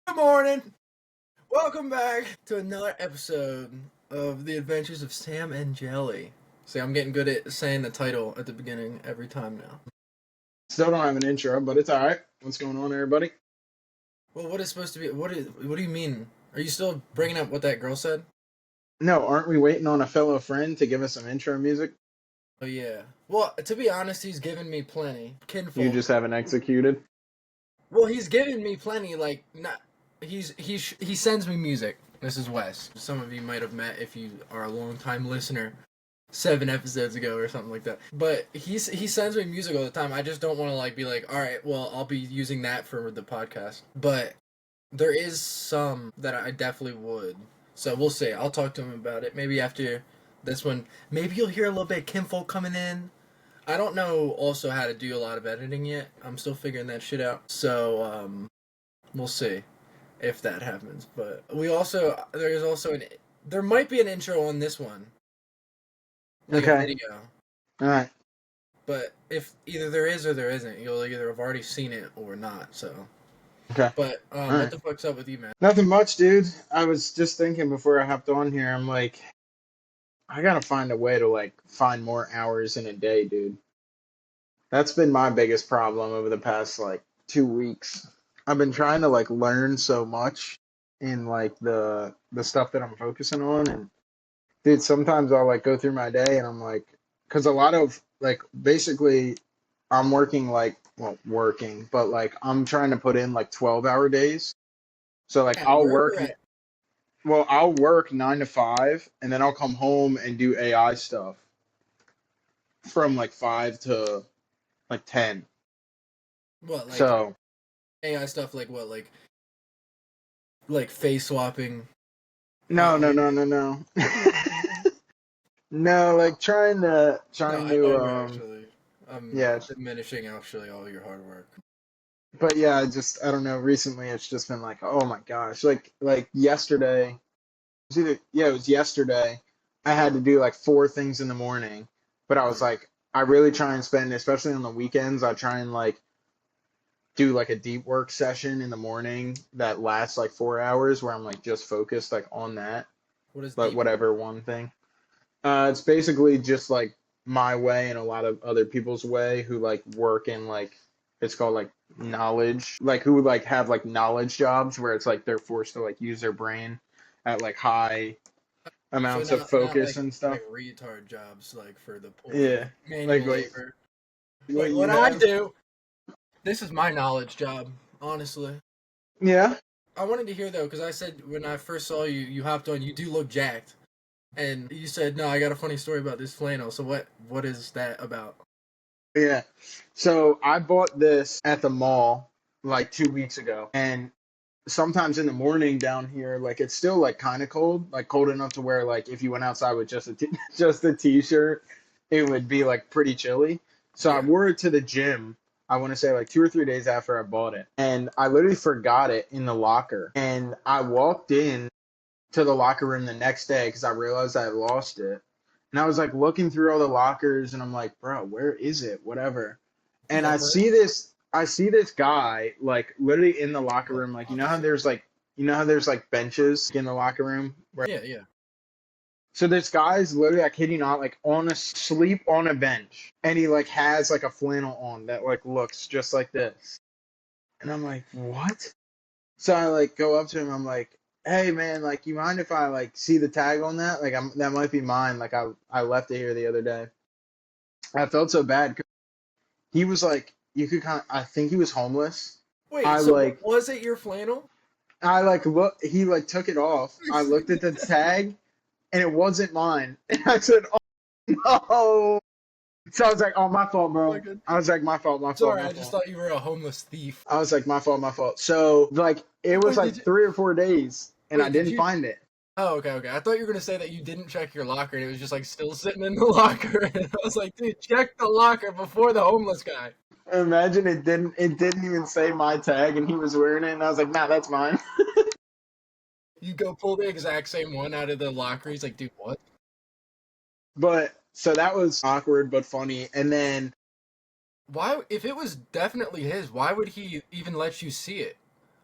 Good morning. Welcome back to another episode of The Adventures of Sam and Jelly. See, I'm getting good at saying the title at the beginning every time now. Still don't have an intro, but it's all right. What's going on, everybody? Well, what is supposed to be? What do you mean? Are you still bringing up what that girl said? No, aren't we waiting on a fellow friend to give us some intro music? Oh yeah. Well, to be honest, he's given me plenty. You Kinfolk. just haven't executed. Well, he's given me plenty. Like, not. He sends me music. This is Wes. Some of you might have met if you are a long time listener. 7 episodes ago or something like that. But he sends me music all the time. I just don't want to be like, all right, well, I'll be using that for the podcast. But there is some that I definitely would. So we'll see. I'll talk to him about it. Maybe after this one. Maybe you'll hear a little bit of Kinfolk coming in. I don't know also how to do a lot of editing yet. I'm still figuring that shit out. So we'll see if that happens. But there might be an intro on this one. Like a Okay. video. All right. But if either there is or there isn't, you'll either have already seen it or not. So, Okay. but All what right. the fuck's up with you, man? Nothing much, dude. I was just thinking before I hopped on here. I'm like, I gotta find a way to find more hours in a day, dude. That's been my biggest problem over the past 2 weeks. I've been trying to learn so much in the stuff that I'm focusing on, and dude, sometimes I'll go through my day and I'm like, because a lot of basically I'm working working, but I'm trying to put in 12-hour days. So Yeah, I'll where work, we're at. well, I'll work 9 to 5, and then I'll come home and do AI stuff from 5 to 10. What So AI stuff? Like what? Like face swapping. no, no, Like no, no, no. No, trying to no, trying I to know you actually. I'm yeah. diminishing actually all your hard work. But yeah, I don't know. Recently, it's just been oh my gosh, yesterday. It was yesterday. I had to do 4 things in the morning, but I was I really try and spend, especially on the weekends. I try and do a deep work session in the morning that lasts 4 hours, where I'm just focused on that, What is but deep work? whatever one thing. It's basically just my way and a lot of other people's way who work in it's called knowledge, who have knowledge jobs where it's they're forced to use their brain at high So amounts of not focus and like stuff. retard jobs like for the poor Yeah, like manual what labor. what Like you what I have. do. This is my knowledge job, honestly. Yeah. I wanted to hear though, because I said when I first saw you, you hopped on. You do look jacked, and you said, "No, I got a funny story about this flannel." So what is that about? Yeah. So I bought this at the mall 2 weeks ago, and sometimes in the morning down here, it's still kind of cold, cold enough to where if you went outside with just a t-shirt, it would be pretty chilly. So I Yeah. wore it to the gym. I want to say 2 or 3 days after I bought it, and I literally forgot it in the locker. And I walked in to the locker room the next day because I realized I had lost it. And I was looking through all the lockers, and I'm like, bro, where is it? Whatever. And Yeah, bro. I see this guy literally in the locker The room, opposite. you know how there's benches in the locker room, right? Yeah, yeah. So this guy's literally, I kid you not, on a sleep on a bench, and he has a flannel on that looks just like this. And I'm like, what? So I go up to him. I'm like, "Hey man, you mind if I see the tag on that? That might be mine. I left it here the other day." I felt so bad 'cause he was you could I think he was homeless. Wait, I so was it your flannel? look. He took it off. I looked at the tag and it wasn't mine. And I said, "Oh no!" So I was like, "Oh, my fault, bro." Fucking. I was like, "My fault, my fault, Sorry, my I just fault." thought you were a homeless thief. I was like, "My fault, my fault." So it was Wait, did you? 3 or 4 days, and I Wait, did didn't you? find it. Oh, okay, okay. I thought you were gonna say that you didn't check your locker and it was just still sitting in the locker. And I was like, dude, check the locker before the homeless guy. Imagine it didn't even say my tag and he was wearing it and I was like, nah, that's mine. You go pull the exact same one out of the locker. He's like, dude, what? But so that was awkward but funny. And then Why? If it was definitely his, why would he even let you see it?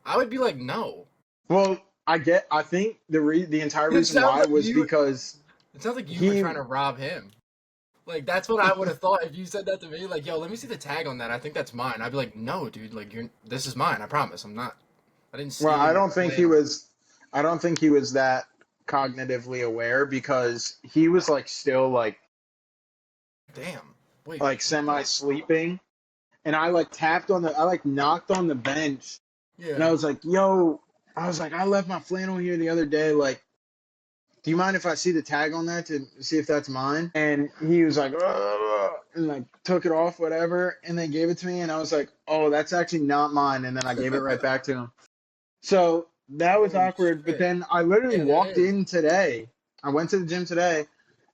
I would be like, no. Well, I think the entire It reason sounds why like was you. because It sounds like you were he trying to rob him. Like that's what I would have thought if you said that to me. Like, yo, let me see the tag on that. I think that's mine. I'd be like, no, dude. Like, you're. This is mine. I promise. I'm not. I didn't well, steal your flannel. I don't think he was that cognitively aware because he was like still Damn. Wait. like What semi the? sleeping, and I like knocked on the bench, and Yeah. I was like, "Yo," I was like, "I left my flannel here the other day. Like, do you mind if I see the tag on that to see if that's mine?" And he was like, "Ugh," and like took it off, whatever, and then gave it to me, and I was like, "Oh, that's actually not mine," and then I gave it right back to him. So that was Holy awkward. But shit. then I literally Yeah, that walked is. in today. I went to the gym today,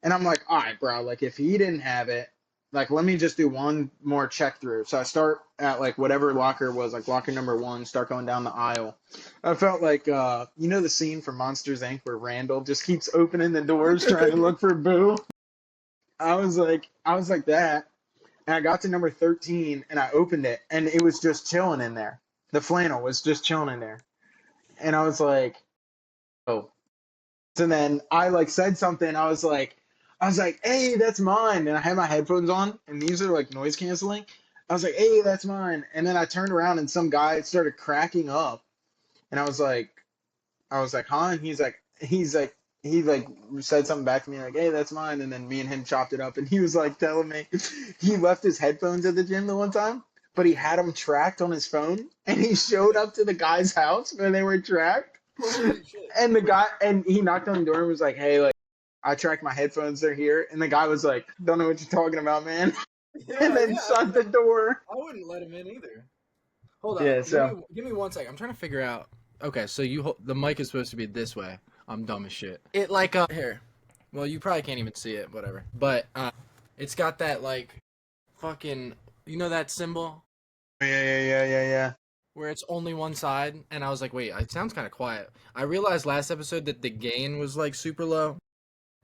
and I'm like, all right, bro. Like, if he didn't have it, like, let me just do one more check through. So I start at like whatever locker it was, like locker number one. Start going down the aisle. I felt like, the scene from Monsters Inc. where Randall just keeps opening the doors trying to look for Boo. I was like that, and I got to number 13, and I opened it, and it was just chilling in there. The flannel was just chilling in there. And I was like, oh. So then I like said something. I was like, hey, that's mine. And I had my headphones on, and these are like noise canceling. I was like, hey, that's mine. And then I turned around, and some guy started cracking up, and I was like, huh? And he like said something back to me like, hey, that's mine. And then me and him chopped it up, and he was like telling me he left his headphones at the gym the one time, but he had them tracked on his phone, and he showed up to the guy's house where they were tracked. Holy shit. And he knocked on the door and was like, hey, like, I tracked my headphones, they're here. And the guy was like, don't know what you're talking about, man. And Yeah, then yeah. shut the door. I wouldn't let him in either. Hold on. Yeah, so Give me 1 second. I'm trying to figure out. Okay, so the mic is supposed to be this way. I'm dumb as shit. It like here. Well, you probably can't even see it. Whatever. But it's got that like fucking that symbol yeah. where it's only one side, and I was like, wait, it sounds kind of quiet. I realized last episode that the gain was like super low,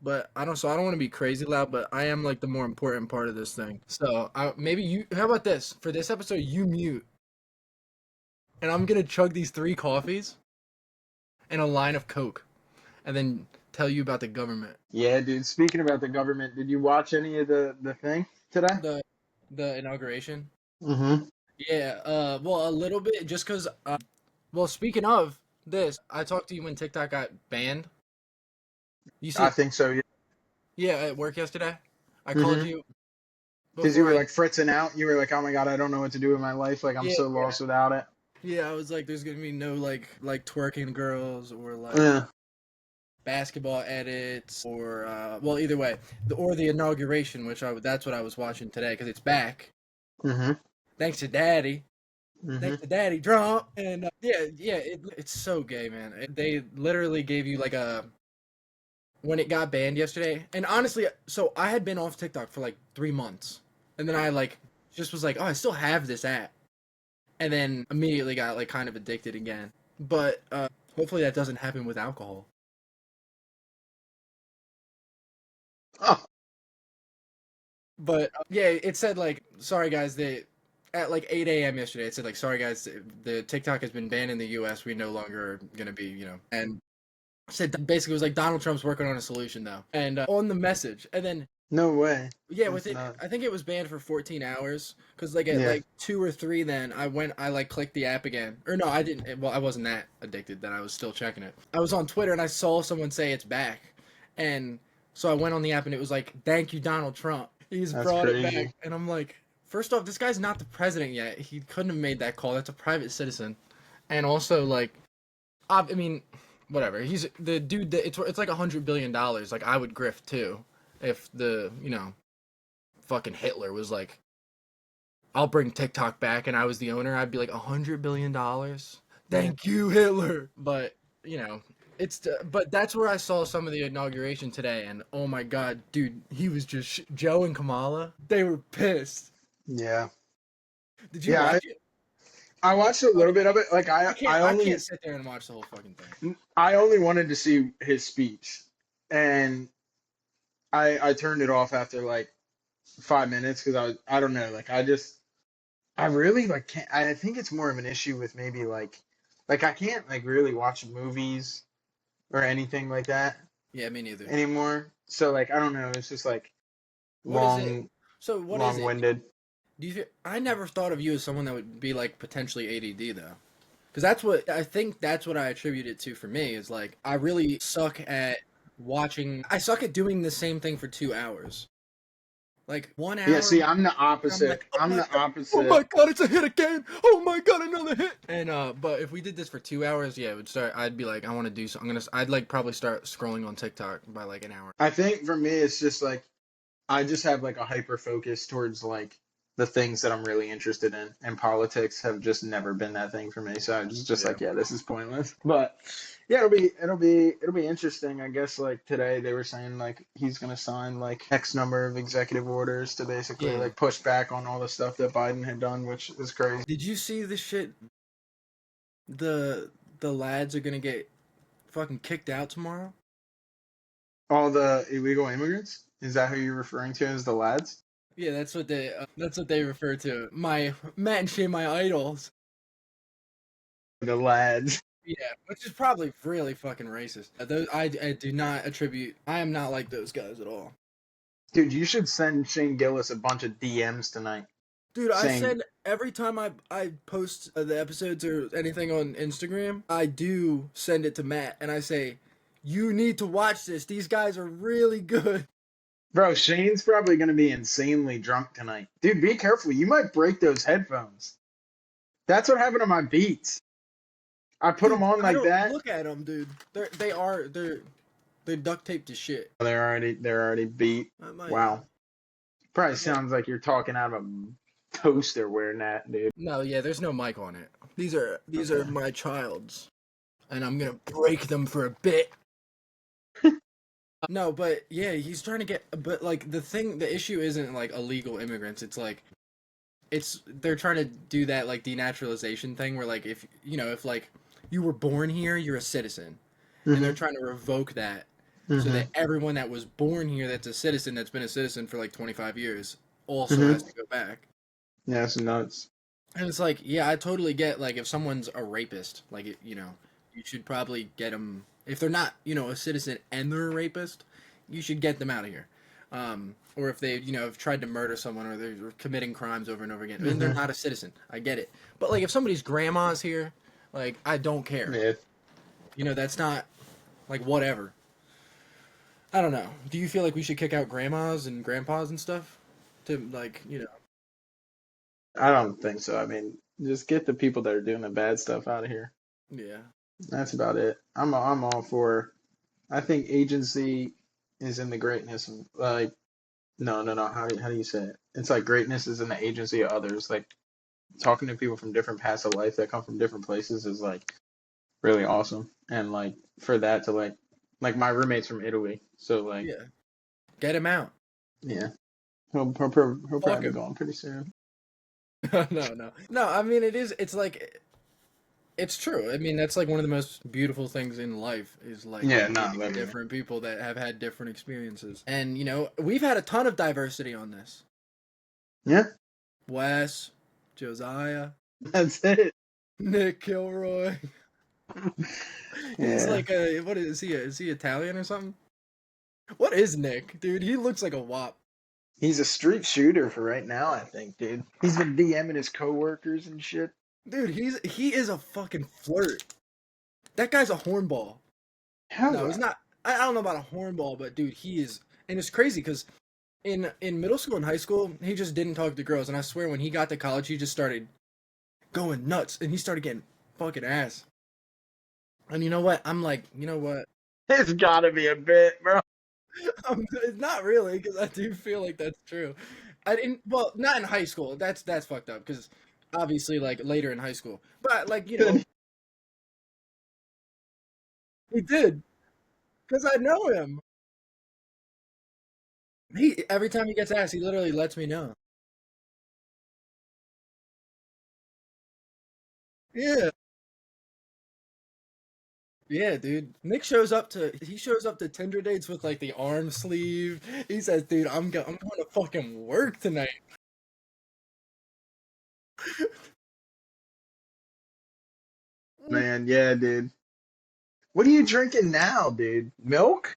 but I don't want to be crazy loud, but I am like the more important part of this thing. So maybe you. How about this? For this episode, you mute, and I'm gonna chug these 3 coffees and a line of Coke, and then tell you about the government. Yeah, dude. Speaking about the government, did you watch any of the thing today? The the inauguration. Mm-hmm. Yeah. Well, a little bit, just cause. Well, speaking of this, I talked to you when TikTok got banned. You I see, think so, yeah. yeah, at work yesterday, I called Mm-hmm. you Because you before were I. like fritzing out. You were like, oh my God, I don't know what to do with my life. Like, I'm Yeah, so lost without it. yeah. I was like, there's gonna be no like twerking girls or like Yeah. basketball edits or well, either way, or the inauguration, which that's what I was watching today because it's back. Mm-hmm. Thanks to Daddy. Mm-hmm. Thanks to Daddy Trump. And yeah, yeah, it's so gay, man. They literally gave you like a when it got banned yesterday. And honestly, so I had been off TikTok for like 3 months, and then I like just was like, oh, I still have this app, and then immediately got like kind of addicted again. But hopefully that doesn't happen with alcohol. Oh, But yeah, it said like, sorry guys, they at like 8 a.m. yesterday. It said like, sorry guys, the TikTok has been banned in the U.S. We no longer are gonna be, and said basically it was like Donald Trump's working on a solution though, and on the message, and then no way. yeah, That's within not. I think it was banned for 14 hours because like at Yeah. like 2 or 3, then I like clicked the app again, or no, I didn't. Well, I wasn't that addicted that I was still checking it. I was on Twitter and I saw someone say it's back, and so I went on the app and it was like, thank you Donald Trump, he's That's brought it back, crazy. and I'm like, first off, this guy's not the president yet. He couldn't have made that call. That's a private citizen, and also like, I mean, whatever. He's the dude that it's like $100 billion. Like I would grift too if the fucking Hitler was like, I'll bring TikTok back, and I was the owner, I'd be like $100 billion. Yeah. Thank you, Hitler. But but that's where I saw some of the inauguration today, and oh my god, dude, he was just Joe and Kamala. They were pissed. Yeah. Did you Yeah. watch it? I watched a little bit of it. Like I can't sit there and watch the whole fucking thing. I only wanted to see his speech, and I turned it off after like 5 minutes because I don't know, like I really like can't. I think it's more of an issue with maybe like Like I can't like really watch movies or anything like that Yeah, me neither. anymore. So like I don't know, it's just like What is it? long So what is it? long-winded. Do you? I never thought of you as someone that would be like potentially ADD though. Because that's what I think. That's what I attribute it to for me. Is like I really suck at watching. I suck at doing the same thing for 2 hours. Like one Yeah, hour, see, I'm the I'm like, opposite. I'm the oh my opposite. god, it's a hit again! Oh my god, another hit! And but if we did this for 2 hours, yeah, it would start. I'd be like, I want to do. So I'm gonna. I'd like probably start scrolling on TikTok by like an hour. I think for me it's just like I just have like a hyper focus towards like the things that I'm really interested in, and politics have just never been that thing for me. So I'm just Yeah. like, yeah, this is pointless. But yeah, it'll be interesting. I guess like today they were saying like he's gonna sign like X number of executive orders to basically Yeah. like push back on all the stuff that Biden had done, which is crazy. Did you see the shit? The the lads are gonna get fucking kicked out tomorrow. All the illegal immigrants, is that who you're referring to as the lads? Yeah, that's what they refer to. My Matt and Shay, my idols. The lads. Yeah, which is probably really fucking racist. Those I do not attribute. I am not like those guys at all. Dude, you should send Shane Gillis a bunch of DMs tonight Dude, I saying, said every time I post the episodes or anything on Instagram, I do send it to Matt and I say, "You need to watch this. These guys are really good." bro, Shane's probably going to be insanely drunk tonight. Dude, be careful. You might break those headphones. That's what happened to my Beats. I put them Dude, on I like don't that. look at them, dude. They're duct taped to shit. They're already beat. I might. Wow. Probably I might. sounds like you're talking out of a toaster wearing that, dude. No, yeah, there's no mic on it. These are Okay. my child's, and I'm gonna break them for a bit. No, but yeah, he's trying to get. But like the issue isn't like illegal immigrants. It's like they're trying to do that like denaturalization thing where like if you know if like you were born here, you're a citizen, and they're Mm-hmm. trying to revoke that so Mm-hmm. that everyone that was born here that's a citizen that's been a citizen for like 25 years also has Mm-hmm. to go back. Yeah, it's nuts. And it's like, yeah, I totally get like if someone's a rapist, like you know, you should probably get them if they're not, you know, a citizen and they're a rapist, you should get them out of here. Or if they, you know, have tried to murder someone or they're committing crimes over and over again, and they're Mm-hmm. not a citizen. I get it. But like if somebody's grandma's here, like I don't care. Yeah. You know, that's not like whatever. I don't know. Do you feel like we should kick out grandmas and grandpas and stuff to like, you know? I don't think so. I mean, just get the people that are doing the bad stuff out of here. Yeah. That's about it. I'm all for. I think agency is in the greatness of like no. How do you say it? It's like greatness is in the agency of others. Like talking to people from different paths of life that come from different places is like really awesome. And like for that to like my roommate's from Italy, so like Yeah. Get him out. yeah, he'll Fuck probably be him. gone pretty soon. No. I mean, it is. It's like it's true. I mean, that's like one of the most beautiful things in life is like Yeah, no, meeting literally. different people that have had different experiences. And you know, we've had a ton of diversity on this. Yeah, Wes, Josiah, that's it. Nick Kilroy. He's Yeah, like a what is he? Is he Italian or something? What is Nick, dude? He looks like a wop. he's a street shooter for right now. I think, dude. He's been DMing his coworkers and shit. Dude, he is a fucking flirt. That guy's a hornball. No, How? he's not. I don't know about a hornball, but dude, he is. And it's crazy because in middle school and high school, he just didn't talk to girls. And I swear, when he got to college, he just started going nuts, and he started getting fucking ass. And you know what? I'm like, you know what? It's gotta be a bit, bro. It's not really because I do feel like that's true. I didn't. Well, not in high school. That's fucked up because obviously, like later in high school. But like you know, he did because I know him. He every time he gets asked, he literally lets me know. Yeah, yeah, dude. Nick shows up to he shows up to Tinder dates with like the arm sleeve. He says, "Dude, I'm going to fucking work tonight." man, yeah, dude. What are you drinking now, dude? Milk?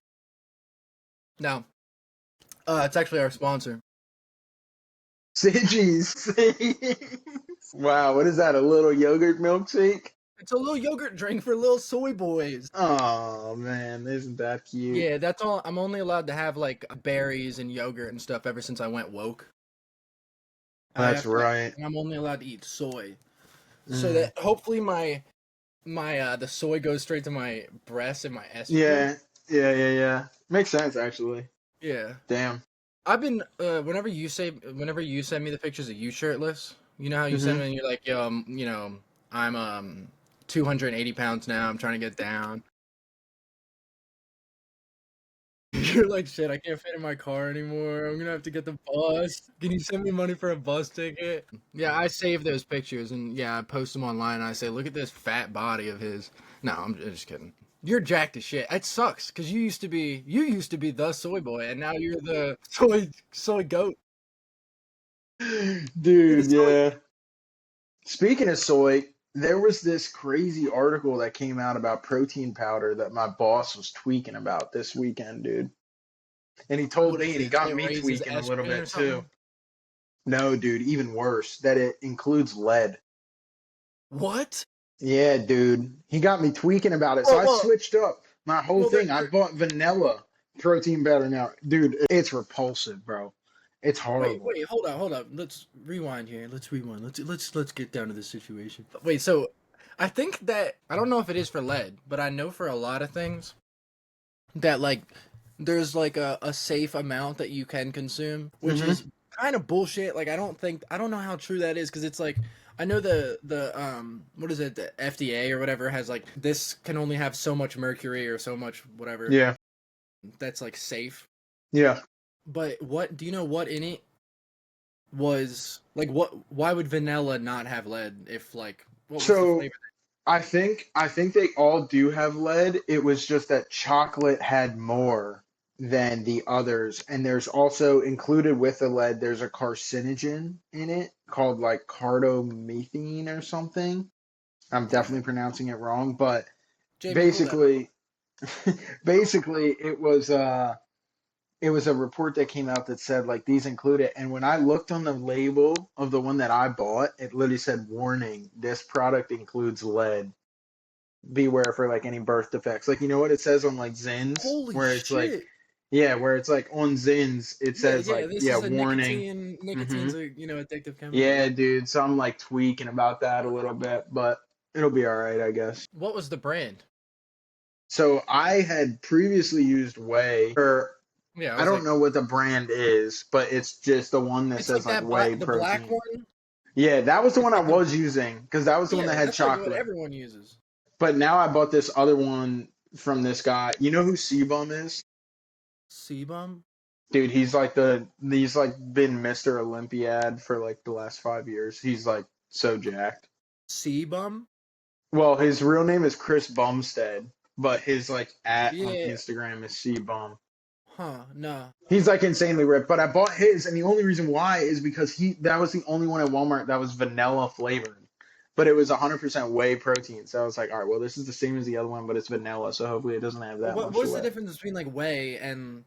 No, it's actually our sponsor. Siggy's. Wow, what is that? A little yogurt milkshake? It's a little yogurt drink for little soy boys. Oh man, isn't that cute? Yeah, that's all. I'm only allowed to have like berries and yogurt and stuff ever since I went woke. I That's have to. right. I'm only allowed to eat soy, so Mm. that hopefully my the soy goes straight to my breast and my estrogen. Yeah, yeah. Makes sense actually. Yeah, Damn. I've been whenever you send me the pictures of you shirtless, you know how you send Hmm. me and you're like, yo, I'm 280 pounds now. I'm trying to get down. You're like, shit, I can't fit in my car anymore. I'm gonna have to get the bus. Can you send me money for a bus ticket? Yeah, I save those pictures and yeah, I post them online and I say, look at this fat body of his. No, I'm just kidding. You're jacked as shit. It sucks because you used to be the soy boy and now you're the soy goat. You're the Dude, soy. yeah. Speaking of soy, there was this crazy article that came out about protein powder that my boss was tweaking about this weekend, dude. And he told What me, is and he it? got It me raises tweaking a little estrogen or bit too. something? No, dude, even worse, that it includes lead. What? Yeah, dude. He got me tweaking about it. So Well, I well, switched up my whole well. thing. I bought vanilla protein powder now. Dude, it's repulsive, bro. It's horrible. Wait, hold up. Let's rewind here. Let's rewind. Let's get down to the situation. Wait, so I think that I don't know if it is for lead, but I know for a lot of things that like there's like a safe amount that you can consume, which Hmm. is kind of bullshit. Like I don't know how true that is because it's like I know the what is it, the FDA or whatever has like this can only have so much mercury or so much whatever Yeah. that's like safe. Yeah. But what do you know what in it was like what why would vanilla not have lead if like what was the So flavor? I think they all do have lead. It was just that chocolate had more than the others. And there's also included with the lead, there's a carcinogen in it called like cardomethine or something. I'm definitely pronouncing it wrong, but Jamie, pull that up. basically basically it was a report that came out that said like these include it. And when I looked on the label of the one that I bought, it literally said warning, this product includes lead. Beware for like any birth defects. Like you know what it says on like Zins, Holy where it's like shit. yeah, where it's like on Zins it Yeah, says yeah, like this yeah, is a warning. Hmm. nicotine's a, addictive chemical. Yeah, dude. So I'm like tweaking about that a little bit, but it'll be all right, I guess. What was the brand? So I had previously used Whey, or Yeah, I I was don't like know what the brand is, but it's just the one that it's like says like that Whey the black protein. one. Yeah, that was the It's one I like the was using because that was the one yeah, that had that's like what chocolate. everyone uses. But now I bought this other one from this guy. You know who Sebum is? Sebum? Dude, he's like been Mr. Olympiad for like the last 5 years. He's like so jacked. Sebum? Well, his real name is Chris Bumstead, but his like at on Yeah. Instagram is Sebum. Huh, no. He's like insanely ripped. But I bought his, and the only reason why is because he that was the only one at Walmart that was vanilla flavored. But it was 100% whey protein. So I was like, all right, well, this is the same as the other one, but it's vanilla. So hopefully it doesn't have that much What's the whey. difference between like whey and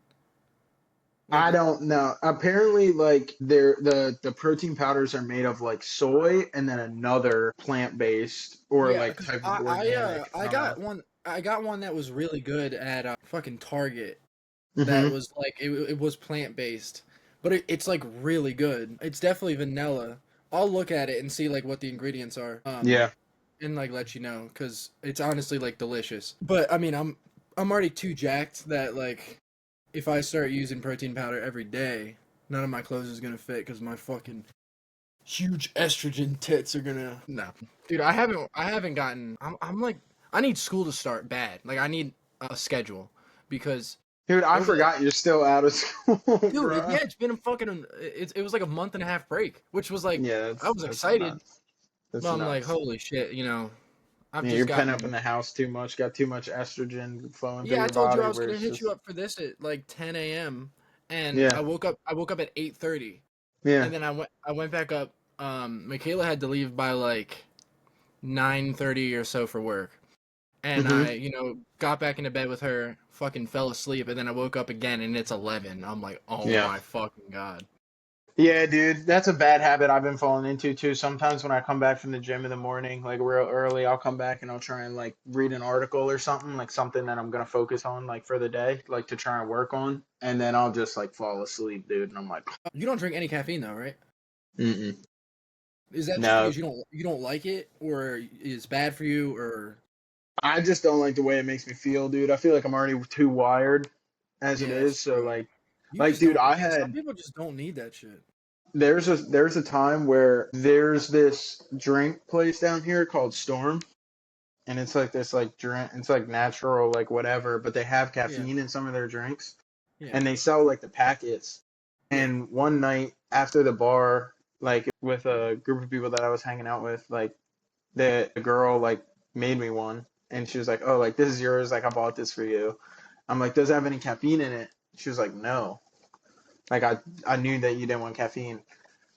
like I don't know. Apparently, like the protein powders are made of like soy and then another plant based or yeah, like because type of organic. I don't know. I got one that was really good at fucking Target. That Hmm. was like it was plant based, but it's like really good. It's definitely vanilla. I'll look at it and see like what the ingredients are, Yeah. and like let you know because it's honestly like delicious. But I mean, I'm already too jacked that like if I start using protein powder every day, none of my clothes is gonna fit because my fucking huge estrogen tits are gonna no, dude. I haven't gotten. I'm like I need school to start bad. Like I need a schedule because Dude, I over the forgot you're still out of school, dude, bruh. yeah, it's been a fucking. It was like a month and a half break, which was like Yeah, I was that's excited, nuts. That's but I'm like, nuts. holy shit, I've Yeah, just you're pent up in gotten. the house too much, got too much estrogen flowing through Yeah, I your told you I body was where gonna it's hit you just up for this at like 10 a.m. and yeah. I woke up at 8:30, Yeah. and then I went back up. Michaela had to leave by like 9:30 or so for work. And Hmm. I, got back into bed with her, fucking fell asleep, and then I woke up again and it's 11. I'm like, oh Yeah. my fucking god. Yeah, dude, that's a bad habit I've been falling into too. Sometimes when I come back from the gym in the morning, like real early, I'll come back and I'll try and like read an article or something, like something that I'm gonna focus on like for the day, like to try and work on, and then I'll just like fall asleep, dude, and I'm like, You don't drink any caffeine though, right? mm-mm. Is that just No, because you don't like it, or it's bad for you, or I just don't like the way it makes me feel, dude. I feel like I'm already too wired as it yeah, that's is, so true. You like, just dude, don't. I Yeah, some had people just don't need that shit. there's a time where there's this drink place down here called Storm. And it's like this like drink, it's like natural like whatever, but they have Yeah, caffeine in some of their drinks, yeah, and they sell like the packets. yeah. And one night after the bar, like with a group of people that I was hanging out with, like the girl like made me one, and she was like, "Oh, like this is yours. Like I bought this for you." I'm like, "Does it have any caffeine in it?" She was like, "No." Like I knew that you didn't want caffeine.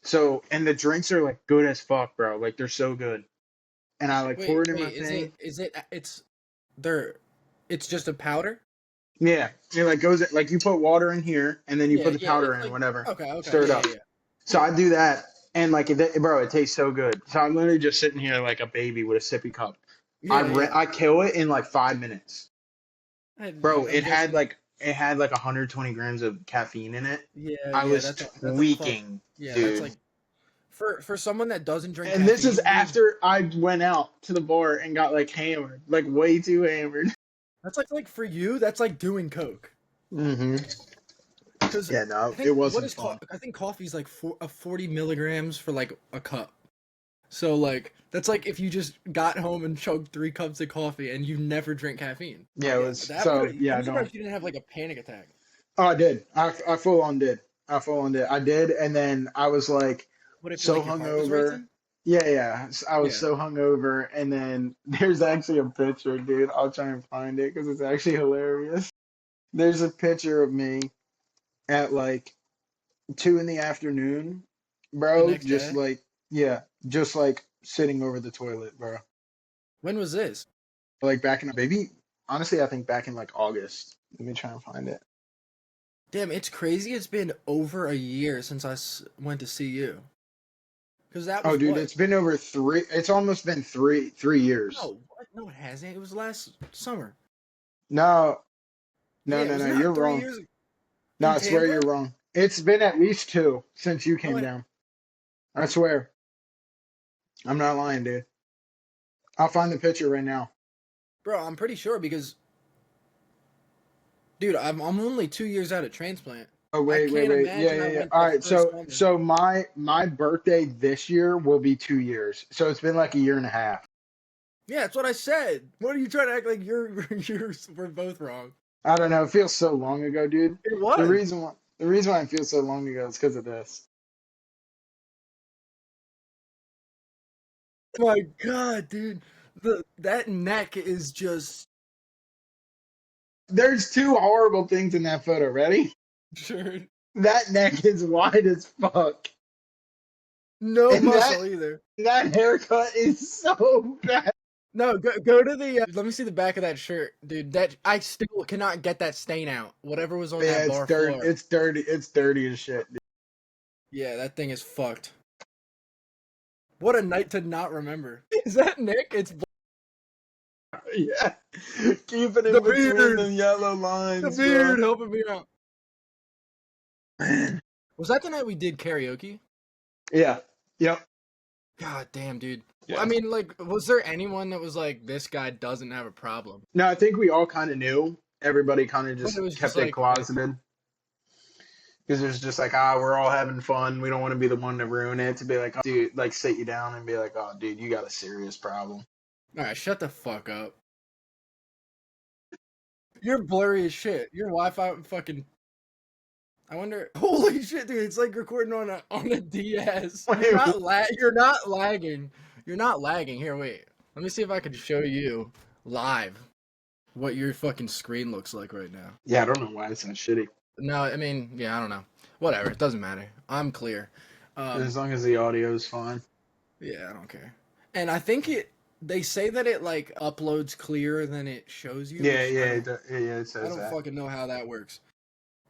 So and the drinks are like good as fuck, bro. Like they're so good. And I like pour Wait, it in my wait. Is it? thing. Is it? It's there. It's just a powder. Yeah, it like goes like you put water in here and then you Yeah, put the yeah. powder It's in, like whatever, okay, okay. stir it Yeah, up. yeah, So yeah. I do that, and like, bro, it tastes so good. So I'm literally just sitting here like a baby with a sippy cup. Yeah, yeah, I kill it in like 5 minutes, yeah. bro. I'm guessing. It had like 120 grams of caffeine in it. Yeah, I yeah. was That's a fuck. tweaking, Yeah, that's dude. like for someone that doesn't drink And this is caffeine, dude. after I went out to the bar and got like hammered, like way too hammered. That's like for you. That's like doing coke. Hmm. Because Yeah, no, I it think what wasn't is fun. I think coffee's like 40 milligrams for like a cup. So like that's like if you just got home and chugged 3 cups of coffee and you never drink caffeine. Yeah, it Yeah, was that would. so. Yeah, I I'm don't. surprised you didn't have like a panic attack. Oh, I did. I full on did. I full on did. I did, and then I was like What if so like your heart was hungover. racing? Yeah, yeah. I was Yeah. so hungover, and then there's actually a picture, dude. I'll try and find it because it's actually hilarious. There's a picture of me at like 2 in the afternoon, The bro. next Just day. like yeah, just like sitting over the toilet, bro. When was this? Like back in maybe honestly, I think back in like August. Let me try and find it. Damn, it's crazy. It's been over a year since went to see you. Because that Oh, was dude, what? it's been over three. It's almost been three years. No, what? No, it hasn't. It was last summer. No, no, Yeah, it no, was no. not You're three wrong. years No, in I swear you're Tampa. wrong. It's been at least two since you No, came down. I swear. I'm not lying, dude. I'll find the picture right now. bro, I'm pretty sure because, dude, I'm only 2 years out of transplant. Oh, I wait, wait, can't wait. Yeah, imagine yeah, I yeah. went All the right. first So, summer. so my birthday this year will be 2 years. So it's been like a year and a half. Yeah, that's what I said. What are you trying to act like we're both wrong? I don't know. It feels so long ago, dude. It was. The reason why it feels so long ago is because of this. My God, dude, that neck is just There's two horrible things in that photo. Ready? sure That neck is wide as fuck. no And muscle either. that haircut is so bad. No, go to the. Let me see the back of that shirt, dude. That I still cannot get that stain out. Whatever was on Yeah, that it's bar dirty. floor. It's dirty. It's dirty as shit, dude. Yeah, that thing is fucked. What a night to not remember. Is that Nick? It's Yeah. Keep it the in between the beard. yellow The lines, bro. beard helping me out. Man. Was that the night we did karaoke? Yeah. Yep. God damn, dude. Well, I Yeah. mean, like, was there anyone that was like, this guy doesn't have a problem? No, I think we all kind of knew. Everybody kind of But it just was just kept it like, closeted because it was just like, we're all having fun. We don't want to be the one to ruin it. To be like, oh, dude, like sit you down and be like, oh, dude, you got a serious problem. all right, shut the fuck up. You're blurry as shit. Your Wi-Fi fucking. I wonder. Holy shit, dude! It's like recording on a DS. Wait, You're not You're not lagging. You're not lagging. Here, wait. Let me see if I can show you live what your fucking screen looks like right now. yeah, I don't know why it's so shitty. No, I mean, yeah, I don't know. Whatever. It doesn't matter. I'm clear. As long as the audio is fine. Yeah, I don't care. And I think They say that it like uploads clearer than it shows you, Yeah, which yeah, yeah, it I says don't that. fucking know how that works.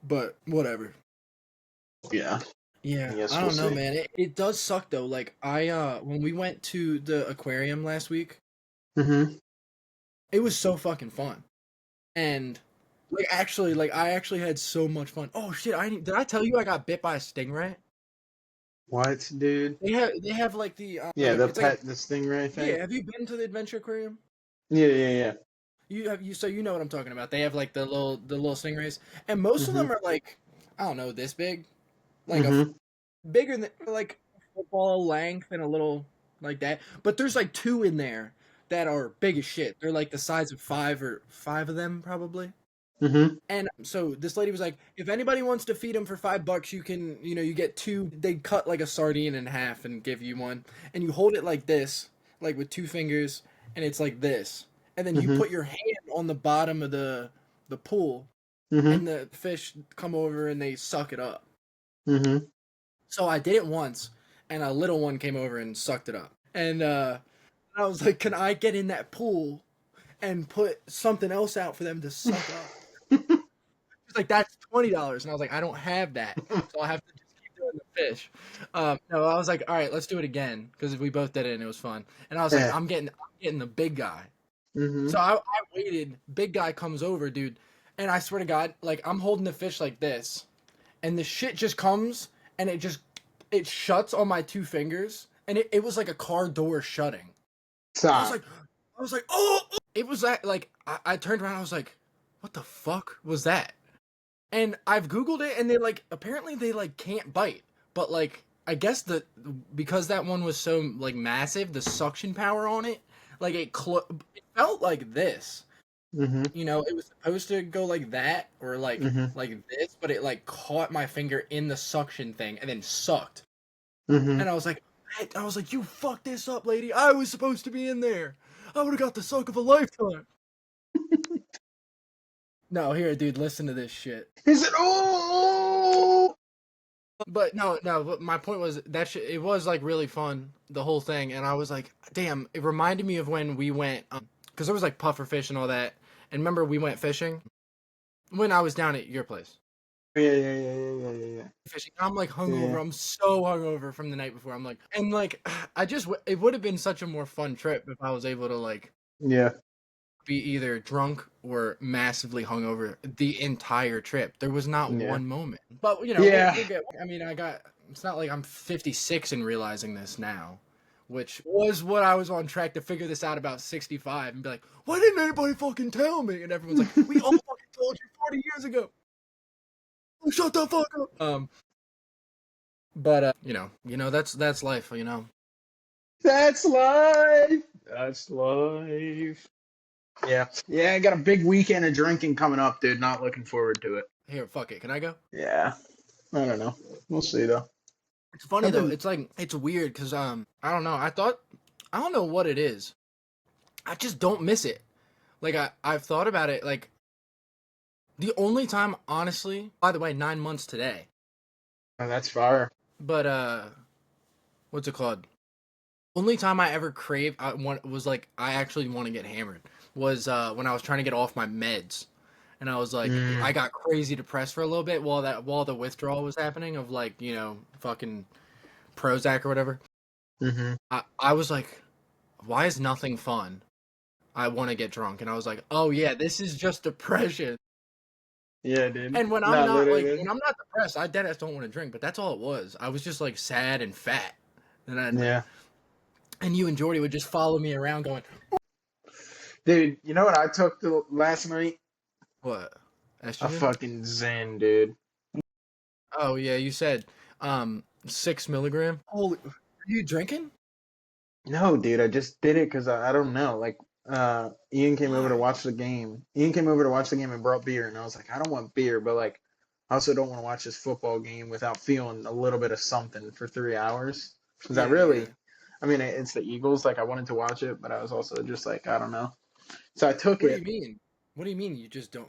But whatever. Yeah, I Yeah, guess I we'll don't know, see. man. It does suck though. Like I when we went to the aquarium last week, Mm-hmm. it was so fucking fun. And like I actually had so much fun. Oh shit, did I tell you I got bit by a stingray? What, dude? They have like the Yeah, the it's like a, pet, the stingray thing. yeah, have you been to the adventure aquarium? Yeah, yeah, yeah. You know what I'm talking about. They have like the little stingrays, and most of Mm-hmm. them are like I don't know this big, like Mm-hmm. bigger than like football length and a little like that. But there's like two in there that are big as shit. They're like the size of five of them probably. Mm-hmm. And so this lady was like, if anybody wants to feed them for $5, you can, you get two. They cut like a sardine in half and give you one, and you hold it like this, like with two fingers, and it's like this, and then you Mm-hmm. put your hand on the bottom of the pool, Mm-hmm. and the fish come over and they suck it up. Mm-hmm. So I did it once, and a little one came over and sucked it up, and I was like, can I get in that pool and put something else out for them to suck up? He's like, that's $20, and I was like, I don't have that, so I'll have to just keep doing the fish. No, I was like, all right, let's do it again because we both did it and it was fun. And I was like, Yeah. I'm getting the big guy. Mm-hmm. So I waited. Big guy comes over, dude, and I swear to God, like I'm holding the fish like this, and the shit just comes and it shuts on my two fingers, and it was like a car door shutting. I was Stop. like, oh, oh. It was that like I turned around, I was like, what the fuck was that? And I've Googled it, and they like apparently they like can't bite, but like I guess because that one was so like massive, the suction power on it, like it felt like this. Mm-hmm. It was supposed to go like that or Mm-hmm. like this, but it like caught my finger in the suction thing and then sucked. Mm-hmm. And I was like, you fucked this up, lady. I was supposed to be in there. I would have got the suck of a lifetime. No, here, dude, listen to this shit. He said, "Oh." But no. But my point was that it was like really fun, the whole thing, and I was like, damn. It reminded me of when we went, because there was like puffer fish and all that. And remember we went fishing when I was down at your place Yeah, yeah, yeah, yeah, yeah, yeah, yeah. fishing. I'm like Yeah. hungover. I'm so hungover from the night before. I'm like, and like, it would have been such a more fun trip if I was able to like Yeah. be either drunk or massively hungover the entire trip. There was not Yeah. one moment. But Yeah. we'll get. I mean, It's not like I'm 56 and realizing this now, which was what I was on track to figure this out about 65 and be like, why didn't anybody fucking tell me? And everyone's like, we all fucking told you 40 years ago. Oh, shut the fuck up. But that's life. That's life. That's life. Yeah. Yeah, I got a big weekend of drinking coming up, dude. Not looking forward to it. Here, fuck it. Can I go? Yeah. I don't know. We'll see though. It's funny I've though. been It's like it's weird because I don't know. I don't know what it is. I just don't miss it. Like I've thought about it. Like the only time, honestly. By the way, 9 months today. oh, that's fire. But what's it called? Only time I ever craved was like I actually want to get hammered was when I was trying to get off my meds, and I was like Mm. I got crazy depressed for a little bit while the withdrawal was happening of like fucking Prozac or whatever. Mm-hmm. I was like, why is nothing fun? I want to get drunk, and I was like, oh yeah, this is just depression. Yeah, dude. And when I'm Not not literally. when I'm not depressed, I deadass don't want to drink. But that's all it was. I was just like sad and fat, Yeah. and you and Jordy would just follow me around going, Dude, you know what I took last night? what, A estrogen? fucking Zen, dude. Oh yeah, you said 6 milligram. Holy, are you drinking? No, dude, I just did it because I don't know. Like, Ian came over to Why? watch the game. Ian came over to watch the game and brought beer, and I was like, I don't want beer, but like, I also don't want to watch this football game without feeling a little bit of something for 3 hours. Because I Yeah, yeah. really, I mean, it's the Eagles. Like, I wanted to watch it, but I was also just like, I don't know. So I took What do you it. mean? What do you mean you just don't?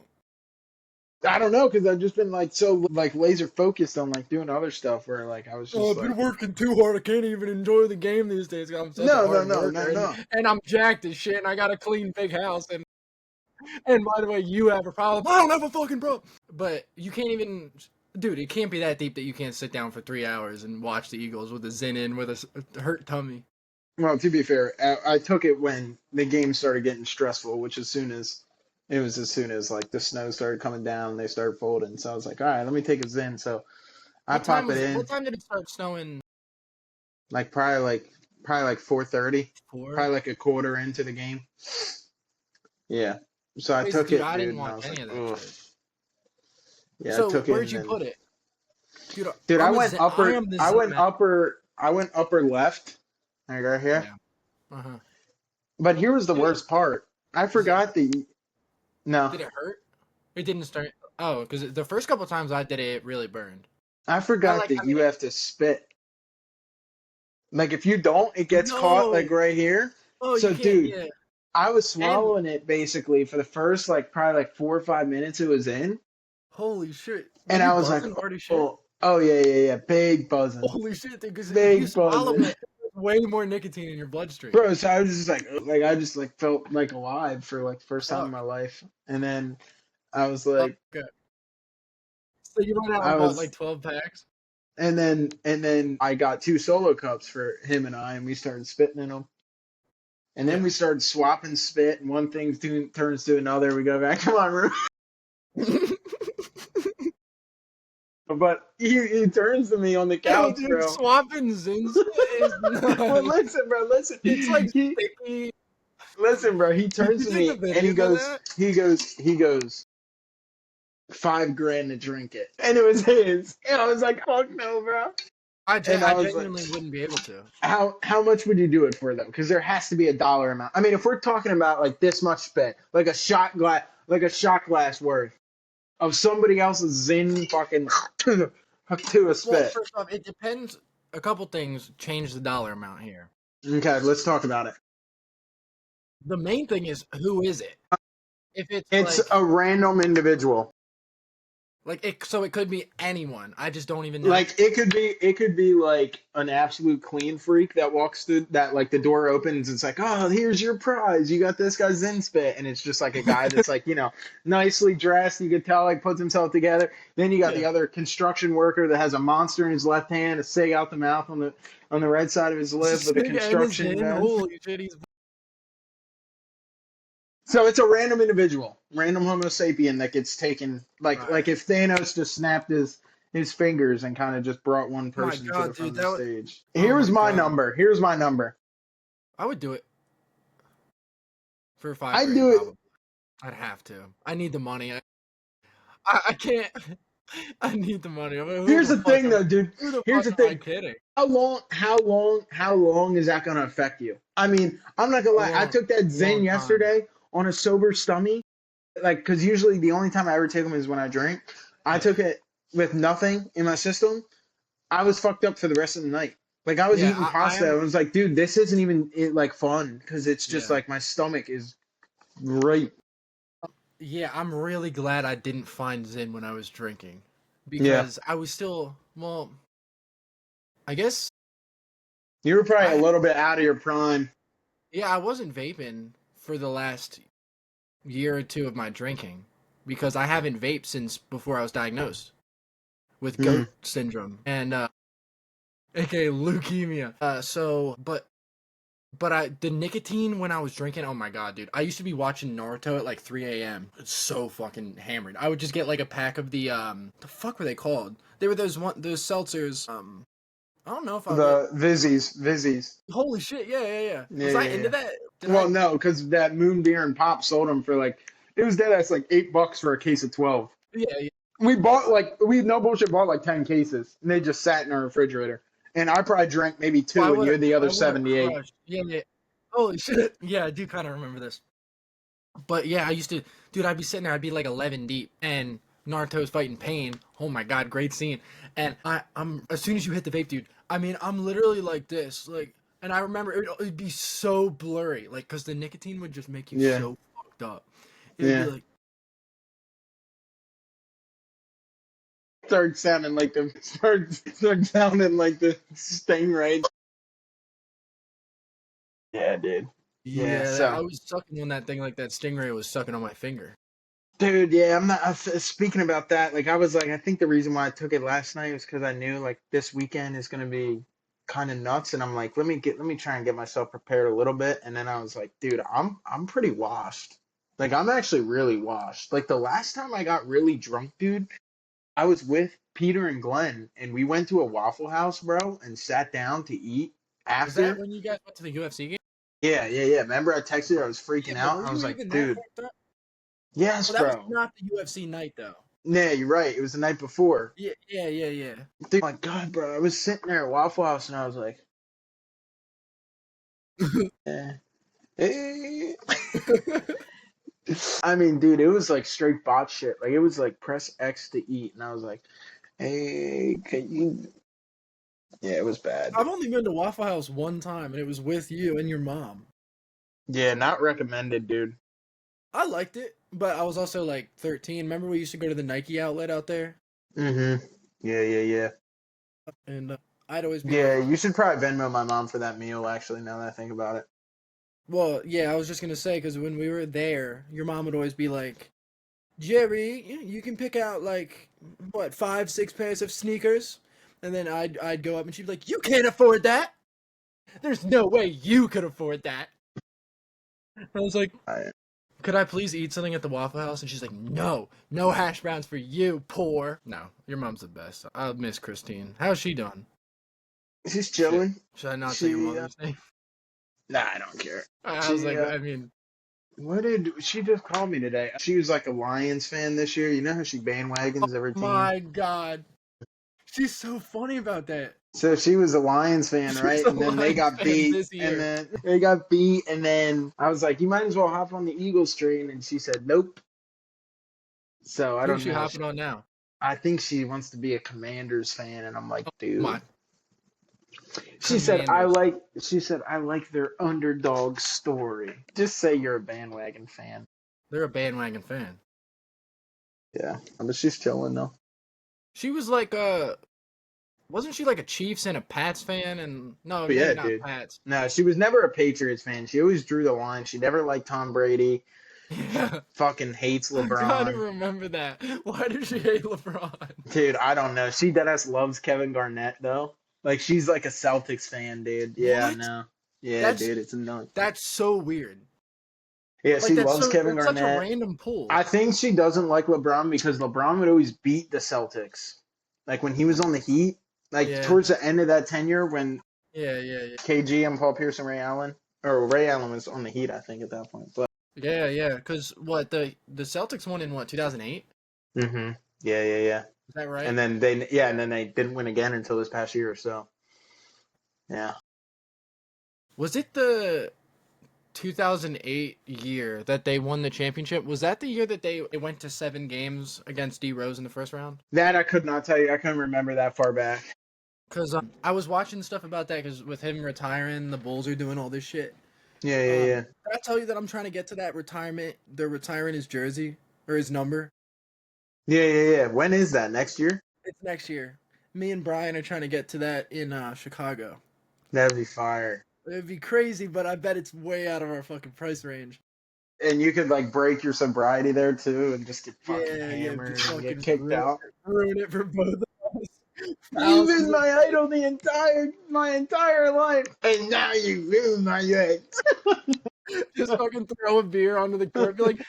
I don't know because I've just been like so like laser focused on like doing other stuff where like I was Oh, just I've been like, working too hard. I can't even enjoy the game these days. 'Cause I'm such a no, no, hard no, worker, no, no. and I'm jacked as shit, and I got a clean big house. And by the way, you have a problem. I don't have a fucking problem. But you can't even, dude. It can't be that deep that you can't sit down for 3 hours and watch the Eagles with a Zen in with a hurt tummy. Well, to be fair, I took it when the game started getting stressful, which as soon as like the snow started coming down and they started folding. So I was like, all right, let me take a Zen. So I What time pop it was it? in What time did it start snowing? like probably like 4:30, 4. probably like a quarter into the game. Yeah. So I Crazy, took dude. it, I dude, didn't and I watch was any like, of that ugh. shit. Yeah, I So took it where'd and you then put it, dude? dude, I am the Zen man. I went upper left. Like right here. Yeah. Uh huh. But here was the Did it? worst part. I Does it forgot hurt? the no. Did it hurt? It didn't start. Oh, because the first couple times I did it, it really burned. I I forgot like. that I mean, you have to spit. Like if you don't, it gets caught no. like right here. Oh, you So can't. dude, Yeah. I was And swallowing it basically for the first like probably like 4 or 5 minutes it was in, holy shit. Were and you I was like, buzzing hard as shit? oh yeah, yeah, yeah, big buzzing, Holy shit, dude, because if you big swallow buzzing. it, there's way more nicotine in your bloodstream. Bro, so I was just like I just like felt like alive for like the first time in my Fuck. life. And then I was Oh, like okay. So you went out I and bought like was 12 packs? and then I got two solo cups for him and I, and we started spitting in them. And then Yeah. we started swapping spit, and one thing turns to another. We go back to my room. But he turns to me on the Yo, couch, dude, bro. swapping Zins is Well, nuts. listen, bro, listen. It's like He sticky. listen, bro. He Did turns you to take a me and video of that? he goes, 5 grand to drink it, and it was his. And I was like, fuck no, bro. And I I was like, genuinely wouldn't be able to. how much would you do it for though? Because there has to be a dollar amount. I mean, if we're talking about like this much spent, like a shot glass worth of somebody else's Zin fucking to a Well, spit. first off, it depends. A couple things change the dollar amount here. Okay, let's talk about it. The main thing is who is it? If it's It's a random individual. like it, so it could be anyone. I just don't even know. Like it could be like an absolute clean freak that walks through that like the door opens. It's like, oh, here's your prize. You got this guy's Zen spit, and it's just like a guy that's like nicely dressed. You could tell like puts himself together. Then you got the Yeah. other construction worker that has a monster in his left hand, a cig out the mouth on the right side of his lip with a Sig and his construction in. bench. Holy shit, he's So it's a random individual, random Homo sapien that gets taken. Like right. if Thanos just snapped his fingers and kind of just brought one My person to the God, dude, front of the stage. oh Here's my my God. number. Here's my number. I would do it for five I grand do it. probably. I'd have to. I need the money. I can't. I need the money. I mean, Here's the thing, though, dude. who the Here's fuck the am I thing. kidding? How long is that gonna affect you? I mean, I'm not gonna A lie. I long, took that Zen long time. yesterday on a sober stomach. Like, because usually the only time I ever take them is when I drink. I Yeah. took it with nothing in my system. I was fucked up for the rest of the night. Like I was Yeah, eating I pasta. I am. was like, dude, this isn't even like fun because it's just Yeah. like my stomach is great. Yeah, I'm really glad I didn't find Zen when I was drinking Yeah, because I was still, well, I guess you were probably a I, little bit out of your prime. yeah, I wasn't vaping for the last year or two of my drinking because I haven't vaped since before I was diagnosed with Hmm. goat syndrome and aka leukemia. But the nicotine when I was drinking, oh my God, dude. I used to be watching Naruto at like 3 a.m. It's so fucking hammered. I would just get like a pack of the fuck were they called? They were those seltzers. I don't know if I would. The Vizzies. Holy shit, yeah, yeah, yeah. Yeah, Was I yeah, into yeah. that? Did Well, I? no, because that Moon Beer and Pop sold them for like it was dead ass like $8 for a case of 12. Yeah, yeah. We no bullshit bought like 10 cases and they just sat in our refrigerator. And I probably drank maybe Oh, two, and you're the I other would have 78. crushed. Yeah, yeah. Holy shit. Yeah, I do kind of remember this. But yeah, I used to, dude. I'd be sitting there. I'd be like 11 deep, and Naruto's fighting Pain. Oh my God, great scene. And I'm as soon as you hit the vape, dude. I mean, I'm literally like this, like. And I remember it'd be so blurry, like, cause the nicotine would just make you Yeah, so fucked up. It would be yeah. like, Start sounding like the start sounding like the stingray. Yeah, dude. Yeah, Yeah, I so was sucking on that thing like that stingray was sucking on my finger. dude, yeah, I'm not speaking about that. Like I was like I think the reason why I took it last night was cuz I knew like this weekend is going to be kind of nuts and I'm like let me try and get myself prepared a little bit and then I was like, dude, I'm pretty washed. Like I'm actually really washed. Like the last time I got really drunk, dude, I was with Peter and Glenn, and we went to a Waffle House, bro, and sat down to eat Was that after. when you guys went to the UFC game? Yeah, yeah, yeah. Remember I texted you, I was Yeah, freaking but out. were I you was like, even that dude, fucked up? yes, Oh, that was bro. not the UFC night though. Nah, you're right. It was the night before. Yeah, yeah, yeah, yeah. Dude, oh my God, bro. I was sitting there at Waffle House, and I was like, eh, eh. I mean, dude, it was like straight bot shit. Like it was like press X to eat, and I was like, hey, can you? Yeah, it was bad, I've dude. only been to Waffle House one time, and it was with you and your mom. Yeah, not recommended, dude. I liked it, but I was also like 13. Remember we used to go to the Nike outlet out there, Mm-hmm. Yeah, yeah, yeah. and I'd always be Yeah, like, you should probably Venmo my mom for that meal, actually, now that I think about it. "Well, yeah." I was just gonna say because when we were there, your mom would always be like, "Jerry, you can pick out like what 5, 6 pairs of sneakers," and then I'd go up and she'd be like, "You can't afford that. There's no way you could afford that." I was like, I, "Could I please eat something at the Waffle House?" And she's like, "No, no hash browns for you, poor." No, your mom's the best. I miss Christine. How's she doing? she's Shit. chilling. Should I not say your She, mother's name? nah, I don't care. I was She, like, I mean, what did, she just called me today. She was like a Lions fan this year. You know how she bandwagons every team? my God, she's so funny about that. So she was a Lions fan, She's right? a And then they Lions got fan beat, this and year. then they got beat, and then I was like, you might as well hop on the Eagles train. And she said, nope. So I Who's don't she know. hopping on now? I think she wants to be a Commanders fan, and I'm like, Oh my dude. Commanders. She said I like their underdog story. Just say you're a bandwagon fan. They're a bandwagon fan. Yeah. But she's chilling though. She was like, wasn't she like a Chiefs and a Pats fan? And no, But maybe yeah, not dude. Pats. No, she was never a Patriots fan. She always drew the line. She never liked Tom Brady. Yeah, Fucking hates I gotta LeBron. remember that. Why does she hate LeBron? Dude, I don't know. She deadass loves Kevin Garnett though. Like she's like a Celtics fan, dude. Yeah, What? no. Yeah, That's dude, it's annoying. that's so weird. Yeah, Like she loves Kevin that's such a Garnett. random pull. I think she doesn't like LeBron because LeBron would always beat the Celtics. Like when he was on the Heat, like Yeah, towards the end of that tenure when yeah, yeah, yeah, KG and Paul Pierce and Ray Allen, or Ray Allen was on the Heat, I think at that point. But yeah, yeah. Because what the Celtics won in what 2008? hmm yeah, yeah, yeah. Is that right? And then they didn't win again until this past year or so. Yeah. Was it the 2008 year that they won the championship? Was that the year that they went to 7 games against D Rose in the first round? That I could not tell you. I couldn't remember that far back. Because I was watching stuff about that because with him retiring, the Bulls are doing all this shit. Yeah, yeah, yeah. Did I tell you that I'm trying to get to that retirement? They're retiring his jersey or his number. Yeah, yeah, yeah. When is that? Next year? It's next year. Me and Brian are trying to get to that in Chicago. That'd be fire. It'd be crazy, but I bet it's way out of our fucking price range. And you could like break your sobriety there too and just get fucking Yeah, yeah, hammered just and get fucking kicked out. ruin it for both of us. You've Thousands been of my idol the entire life, and now you ruined my life. just fucking throw a beer onto the court, be like,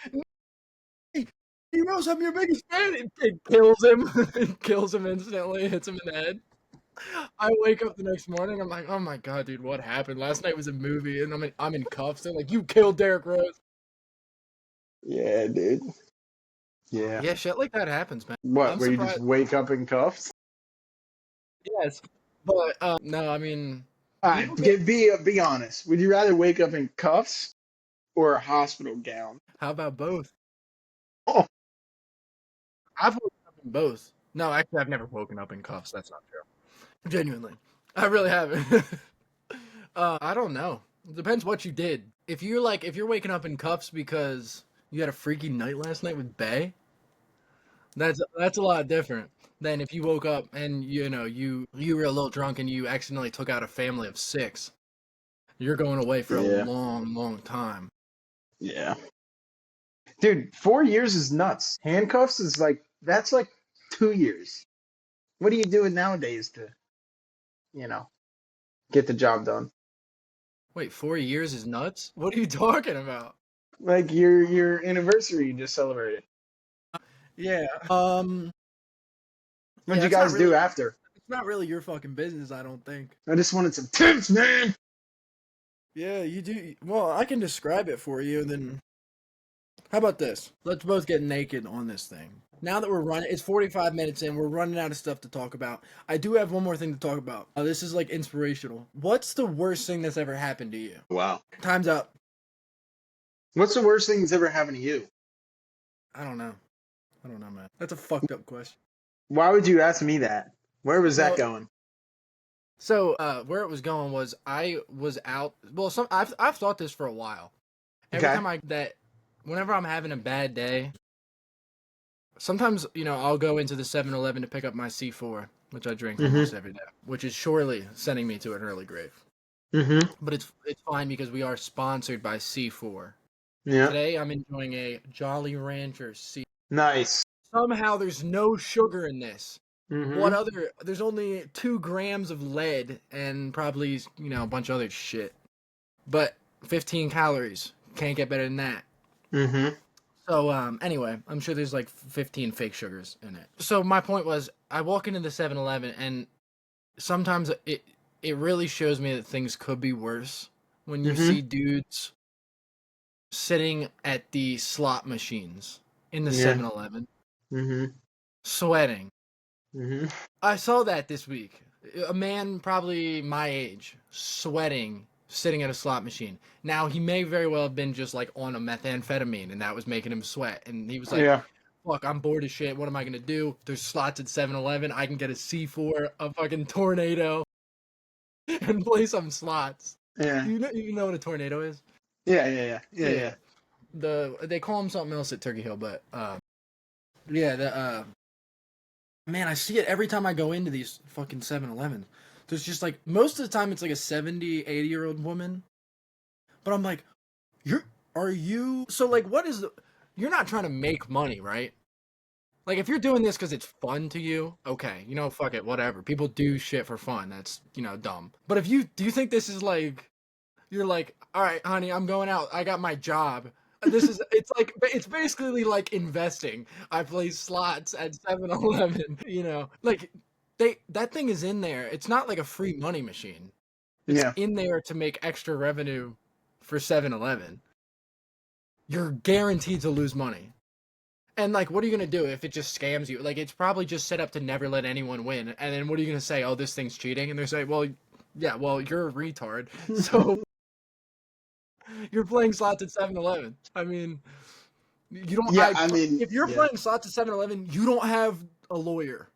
"Hey, he knows I'm your biggest fan." It kills him. It kills him instantly. Hits him in the head. I wake up the next morning. I'm like, "Oh my god, dude, what happened? Last night was a movie, and I'm in cuffs." They're like, "You killed Derrick Rose." Yeah, dude. Yeah. Yeah, shit like that happens, man. What? I'm Where you just surprised. wake up in cuffs? Yes, but no, I mean, All right, people get. be honest. Would you rather wake up in cuffs or a hospital gown? How about both? Oh, I've woken up in both. No, actually, I've never woken up in cuffs. That's not true. Genuinely, I really haven't. I don't know. It depends what you did. If you're waking up in cuffs because you had a freaky night last night with Bay, That's a lot different than if you woke up and you were a little drunk and you accidentally took out a family of 6. You're going away for a Yeah. long, long time. Yeah. Dude, 4 years is nuts. Handcuffs is that's like 2 years. What are you doing nowadays to, you know, get the job done? Wait, 4 years is nuts? What are you talking about? Like your anniversary you just celebrated. Yeah. What'd Yeah, you guys do after? it's not really your fucking business, I don't think. I just wanted some tips, man. Yeah, you do. Well, I can describe it for you, and then how about this? Let's both get naked on this thing. Now that we're running, it's 45 minutes in, we're running out of stuff to talk about. I do have one more thing to talk about. This is like inspirational. What's the worst thing that's ever happened to you? Wow. Time's up. What's the worst thing that's ever happened to you? I don't know. I don't know, man. That's a fucked up question. Why would you ask me that? Where was that Well, going? so where it was going was I was out. Well, I've thought this for a while. Every Okay. time whenever I'm having a bad day, sometimes I'll go into the 7-Eleven to pick up my C4, which I drink almost every day, which is surely sending me to an early grave. Mm-hmm. But it's fine because we are sponsored by C4. Yeah. Today I'm enjoying a Jolly Rancher C. Nice. Somehow there's no sugar in this. Mm-hmm. There's only 2 grams of lead and probably, a bunch of other shit. But 15 calories. Can't get better than that. Mm-hmm. So, anyway, I'm sure there's like 15 fake sugars in it. So my point was, I walk into the 7-Eleven and sometimes it really shows me that things could be worse when you see dudes sitting at the slot machines in the Yeah. 7-Eleven Mm-hmm. sweating. Mm-hmm. I saw that this week. A man probably my age sweating sitting at a slot machine. Now he may very well have been just like on a methamphetamine and that was making him sweat. And he was like, Yeah. "Fuck, I'm bored as shit. What am I gonna do? There's slots at 7-Eleven. I can get a C4, a fucking tornado, and play some slots." Yeah. You know what a tornado is? Yeah. Yeah. Yeah. Yeah. They call them something else at Turkey Hill, but yeah, man, I see it every time I go into these fucking 7-Elevens. There's just like most of the time it's like a 70, 80-year-old woman. But I'm like, are you so like you're not trying to make money, right? Like if you're doing this cuz it's fun to you, okay, fuck it, whatever. People do shit for fun. That's, dumb. But if do you think this is like you're like, "All right, honey, I'm going out. I got my job." It's basically like investing. I play slots at 7-Eleven, Like that thing is in there. It's not like a free money machine. It's Yeah. in there to make extra revenue for 7-Eleven. You're guaranteed to lose money. And like what are you going to do if it just scams you? Like it's probably just set up to never let anyone win. And then what are you going to say? "Oh, this thing's cheating." And they're saying, "Well, yeah, well, you're a retard." So you're playing slots at 7-Eleven. I mean, you don't. Yeah. I mean, if you're yeah. playing slots at 7-Eleven, you don't have a lawyer,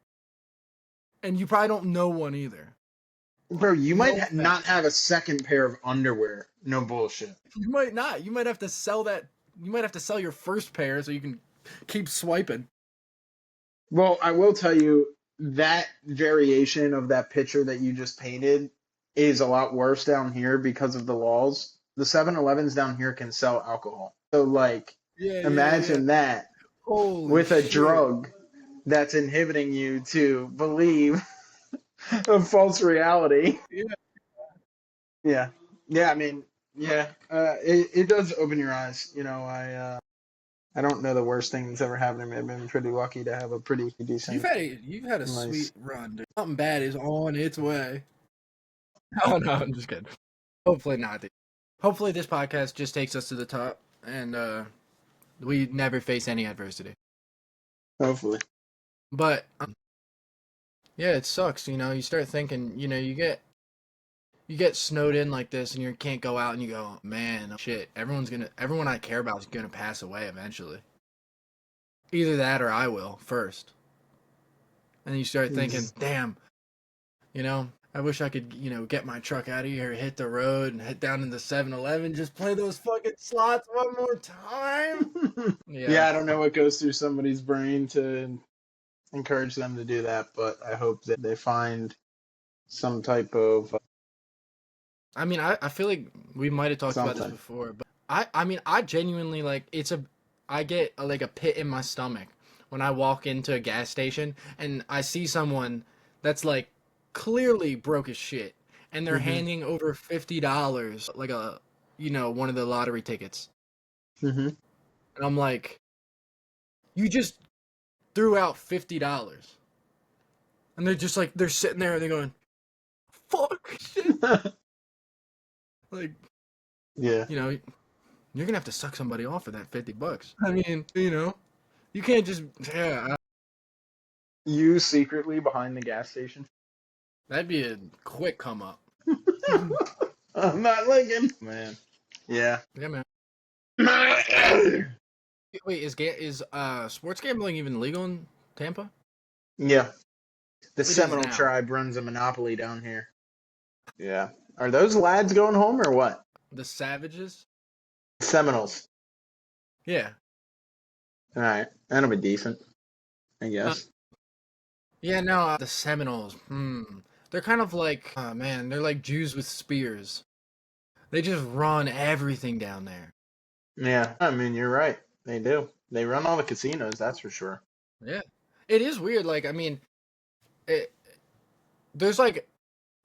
and you probably don't know one either. Bro, you No might offense. not have a second pair of underwear. No bullshit. You might not. You might have to sell that. You might have to sell your first pair so you can keep swiping. Well, I will tell you that variation of that picture that you just painted is a lot worse down here because of the laws. The 7-Elevens down here can sell alcohol. So, like, Yeah, yeah, yeah. imagine that Holy with a shit. drug that's inhibiting you to believe a false reality. Yeah. Yeah. Yeah, I mean, yeah. It does open your eyes. I don't know the worst thing that's ever happened to me. I've been pretty lucky to have a pretty decent You've had a nice. sweet run. Dude. Something bad is on its way. Oh no, I'm just kidding. Hopefully not. Dude. Hopefully this podcast just takes us to the top and we never face any adversity. Hopefully. But yeah, it sucks. You start thinking. You get snowed in like this, and you can't go out, and you go, "Man, shit! Everyone I care about is gonna pass away eventually. Either that, or I will first." And you start thinking, "Damn, I wish I could, get my truck out of here, hit the road, and head down to the 7-Eleven, just play those fucking slots one more time." Yeah, I don't know what goes through somebody's brain to encourage them to do that, but I hope that they find some type of I mean, I feel like we might have talked about this something. before, but I mean, I genuinely like I get like a pit in my stomach when I walk into a gas station and I see someone that's like clearly broke as shit and they're Hmm. handing over $50 like one of the lottery tickets. Hmm. And I'm like, you just threw out $50. And they're just like they're sitting there and they're going, "Fuck shit." Like, Yeah. you know, you're gonna have to suck somebody off for that $50. I mean, you can't just You secretly behind the gas station. that'd be a quick come up. I'm not looking, man. Yeah. Yeah, man. Yeah. Wait, is sports gambling even legal in Tampa? The It is Seminole now. tribe runs a monopoly down here. Yeah. Are those lads going home or what? The Savages? Seminoles. Yeah. All right. That'll be decent, I Uh, guess. yeah, no, the Seminoles. They're kind of like, oh man, they're like Jews with spears. They just run everything down there. Yeah. I mean, you're right. They do. They run all the casinos, that's for sure. Yeah. It is weird. Like, I mean, it, there's like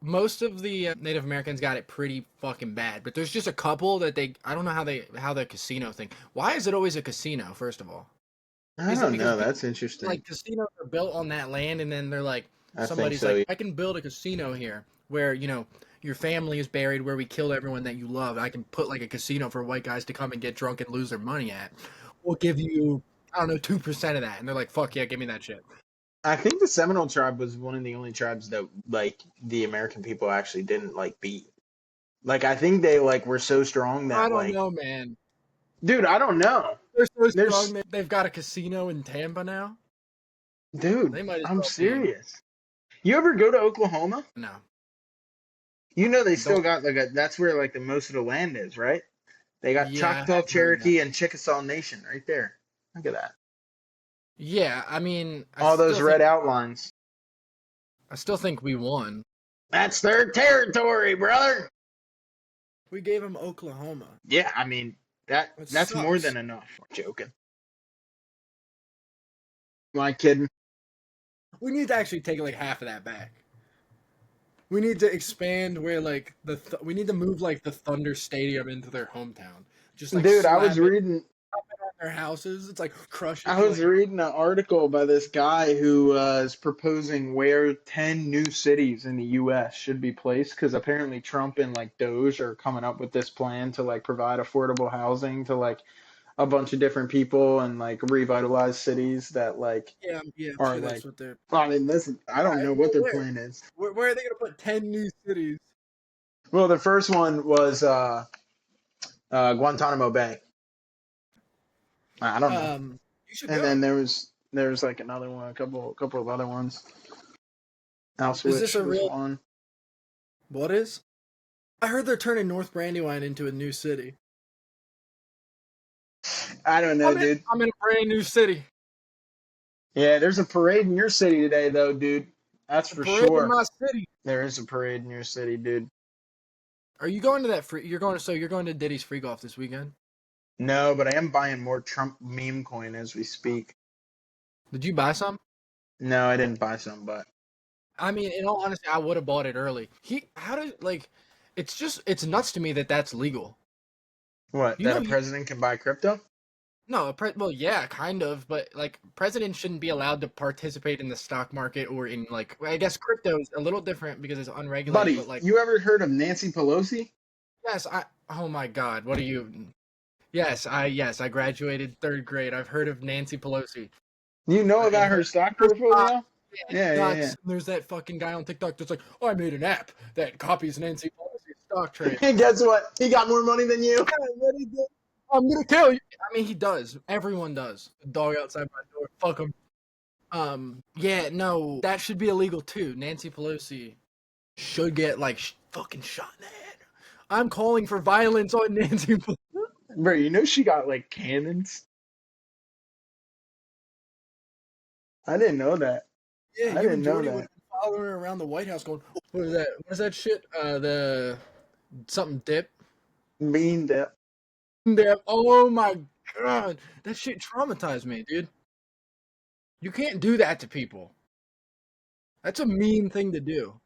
most of the Native Americans got it pretty fucking bad, but there's just a couple that I don't know how the casino thing. Why is it always a casino? First of all, I is it don't because know. That's interesting. like casinos are built on that land, and then they're like I think somebody's so. like, Yeah. I can build a casino here where your family is buried, where we killed everyone that you love. I can put like a casino for white guys to come and get drunk and lose their money at. We'll give you I don't know 2% of that, and they're like, fuck yeah, give me that shit. I think the Seminole tribe was one of the only tribes that like the American people actually didn't like beat. Like I think they like were so strong I that don't like know, man. dude, I don't know. They're so strong. There's They've got a casino in Tampa now. dude, They might as I'm well be. serious. You ever go to Oklahoma? No, You know they don't. still got like a that's where like the most of the land is, right? They got Yeah, I Choctaw, have heard that. Cherokee, and Chickasaw Nation right there. Look at that. Yeah, I mean, All those red outlines. I still think we won. That's their territory, brother. We gave them Oklahoma. Yeah, I mean It that's more sucks. than enough. I'm joking. Am I kidding? We need to actually take like half of that back. We need to expand where like we need to move like the Thunder Stadium into their hometown. Just like Dude, slap it on their houses. It's like crush it I to was like reading an article by this guy who is proposing where 10 new cities in the U.S. should be placed because apparently Trump and like Doge are coming up with this plan to like provide affordable housing to like a bunch of different people and like revitalize cities that like yeah, I'm are sure that's like. what they're. I mean, listen, I All don't right, know well, what their plan is. where are they gonna put 10 new cities? Well, the first one was Guantanamo Bay. I don't know, You should and go. then there was like another one, a couple of other ones. Is this Auschwitz a was real? one. What is? I heard they're turning North Brandywine into a new city. I don't know, dude. I'm in a brand new city. Yeah, there's a parade in your city today, though, dude. That's A for parade in sure. my city. There is a parade in your city, dude. Are you going to that free? You're going to Diddy's free golf this weekend. No, but I am buying more Trump meme coin as we speak. Did you buy some? No, I didn't buy some, but I mean, in all honesty, I would have bought it early. How did like? It's nuts to me that that's legal. what? You That know, a president can buy crypto? no, well, yeah, kind of, but like, presidents shouldn't be allowed to participate in the stock market or in like, I guess crypto is a little different because it's unregulated, but Buddy, like, you ever heard of Nancy Pelosi? yes, oh my God, what are you? Yes, I graduated third grade. I've heard of Nancy Pelosi You know and about her stock her stock. portfolio? Yeah, it's Yeah, yeah, yeah. nuts. There's that fucking guy on TikTok that's like, oh, I made an app that copies Nancy Pelosi's stock trade. And guess what? He got more money than you. What he did? I'm gonna kill you. I mean, he does. Everyone does. The dog outside my door. Fuck him. Yeah, no, that should be illegal too. Nancy Pelosi should get like fucking shot in the head. I'm calling for violence on Nancy Pelosi. Bro, you know she got like cannons? I didn't know that. Yeah, I you didn't and know Jordy would that. follow her around the White House going, what is that? What is that shit? The something dip. Bean dip. Dip. Oh my god, that shit traumatized me, dude. You can't do that to people. That's a mean thing to do.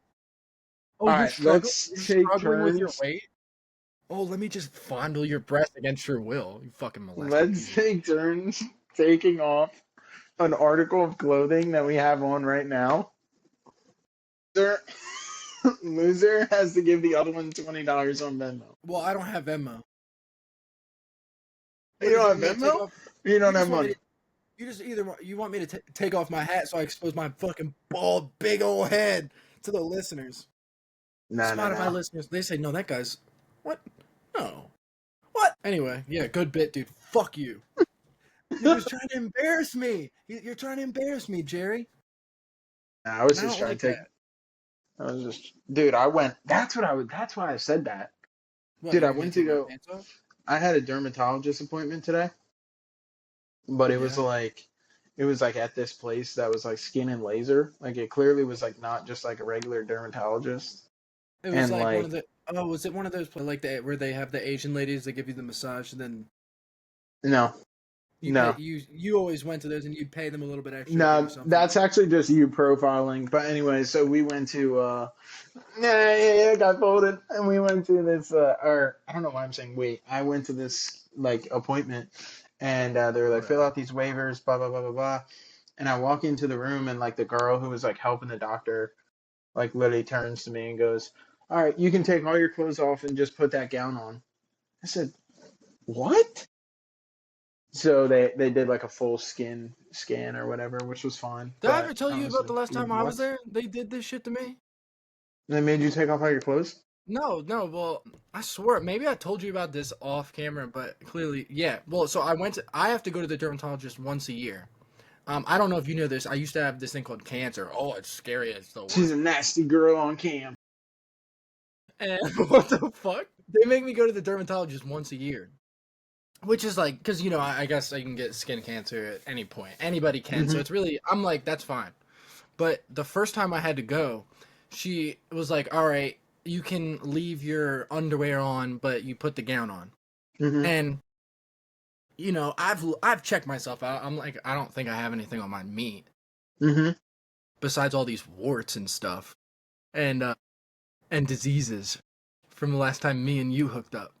Oh, All you're right, struggling. let's You're take struggling with your turns. weight. Oh, let me just fondle your breast against your will. You fucking molested piece Let's of shit. take turns taking off an article of clothing that we have on right now. Loser, loser has to give the other one $20 on Venmo. Well, I don't have Venmo. You What is don't it? have You want me to take Venmo? off? You You don't have just want me to. money. You just either you want me to take off my hat so I expose my fucking bald, big old head to the listeners. No, no, Spotify no. listeners, they say no. That guy's what? No. What? Anyway, yeah, good bit, dude. Fuck you. He was trying to embarrass me. You're trying to embarrass me, Jerry. I was I just don't trying like to take. that. I was just, dude. I went. That's what I would. That's why I said that, What? dude. You I want me to went to take my go. pants off? I had a dermatologist appointment today, but Yeah. it was like at this place that was like skin and laser. Like it clearly was like not just like a regular dermatologist. It was And like one of like, the. Oh, was it one of those like the where they have the Asian ladies that give you the massage and then no, you pay no, you always went to those and you'd pay them a little bit extra to give you no. something. That's actually just you profiling. But anyway, so we went to yeah, got folded, and we went to this or I don't know why I'm saying wait. I went to this like appointment, and they were like fill Whatever. out these waivers, blah blah blah blah blah. And I walk into the room, and like the girl who was like helping the doctor, like literally turns to me and goes, "All right, you can take all your clothes off and just put that gown on." I said, "What?" So they did like a full skin scan or whatever, which was fine. Did I ever But tell I you was about like, the last time I was "What?" there? They did this shit to me. They made you take off all your clothes? No, no. Well, I swear, maybe I told you about this off camera, but clearly, yeah. Well, so I went to. I have to go to the dermatologist once a year. I don't know if you know this. I used to have this thing called cancer. Oh, it's scary. It's the She's worst. a nasty girl on cam. And what the fuck? They make me go to the dermatologist once a year, which is like, because I guess I can get skin cancer at any point. Anybody can. So Hmm. it's really, I'm like, that's fine. But the first time I had to go, she was like, "All right, you can leave your underwear on, but you put the gown on." Hmm. And I've checked myself out. I'm like, I don't think I have anything on my meat Hmm. besides all these warts and stuff, and diseases from the last time me and you hooked up.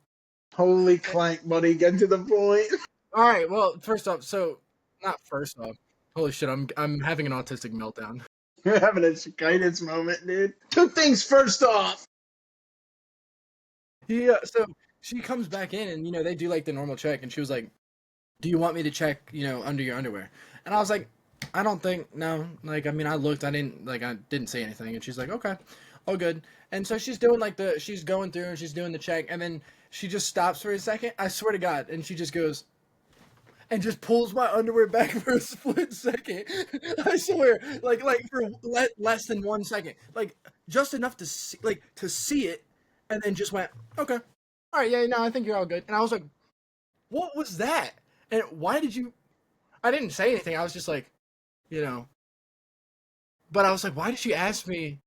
Holy clank, buddy, get to the point. All right, well, first off, so not first off. Holy shit, I'm having an autistic meltdown. You're having a cicadas moment, dude. Two things first off. Yeah, so she comes back in and they do like the normal check and she was like, "Do you want me to check, under your underwear?" And I was like, "I don't think no." Like, I mean, I looked, I didn't say anything, and she's like, "Okay, all good." And so she's doing like she's going through and she's doing the check, and then she just stops for a second. I swear to God, and she just goes and just pulls my underwear back for a split second. I swear, like for less than 1 second, like just enough to see it, and then just went, "Okay, all right, yeah, no, I think you're all good." And I was like, "What was that? And why did you?" I didn't say anything. I was just like, you know. But I was like, why did she ask me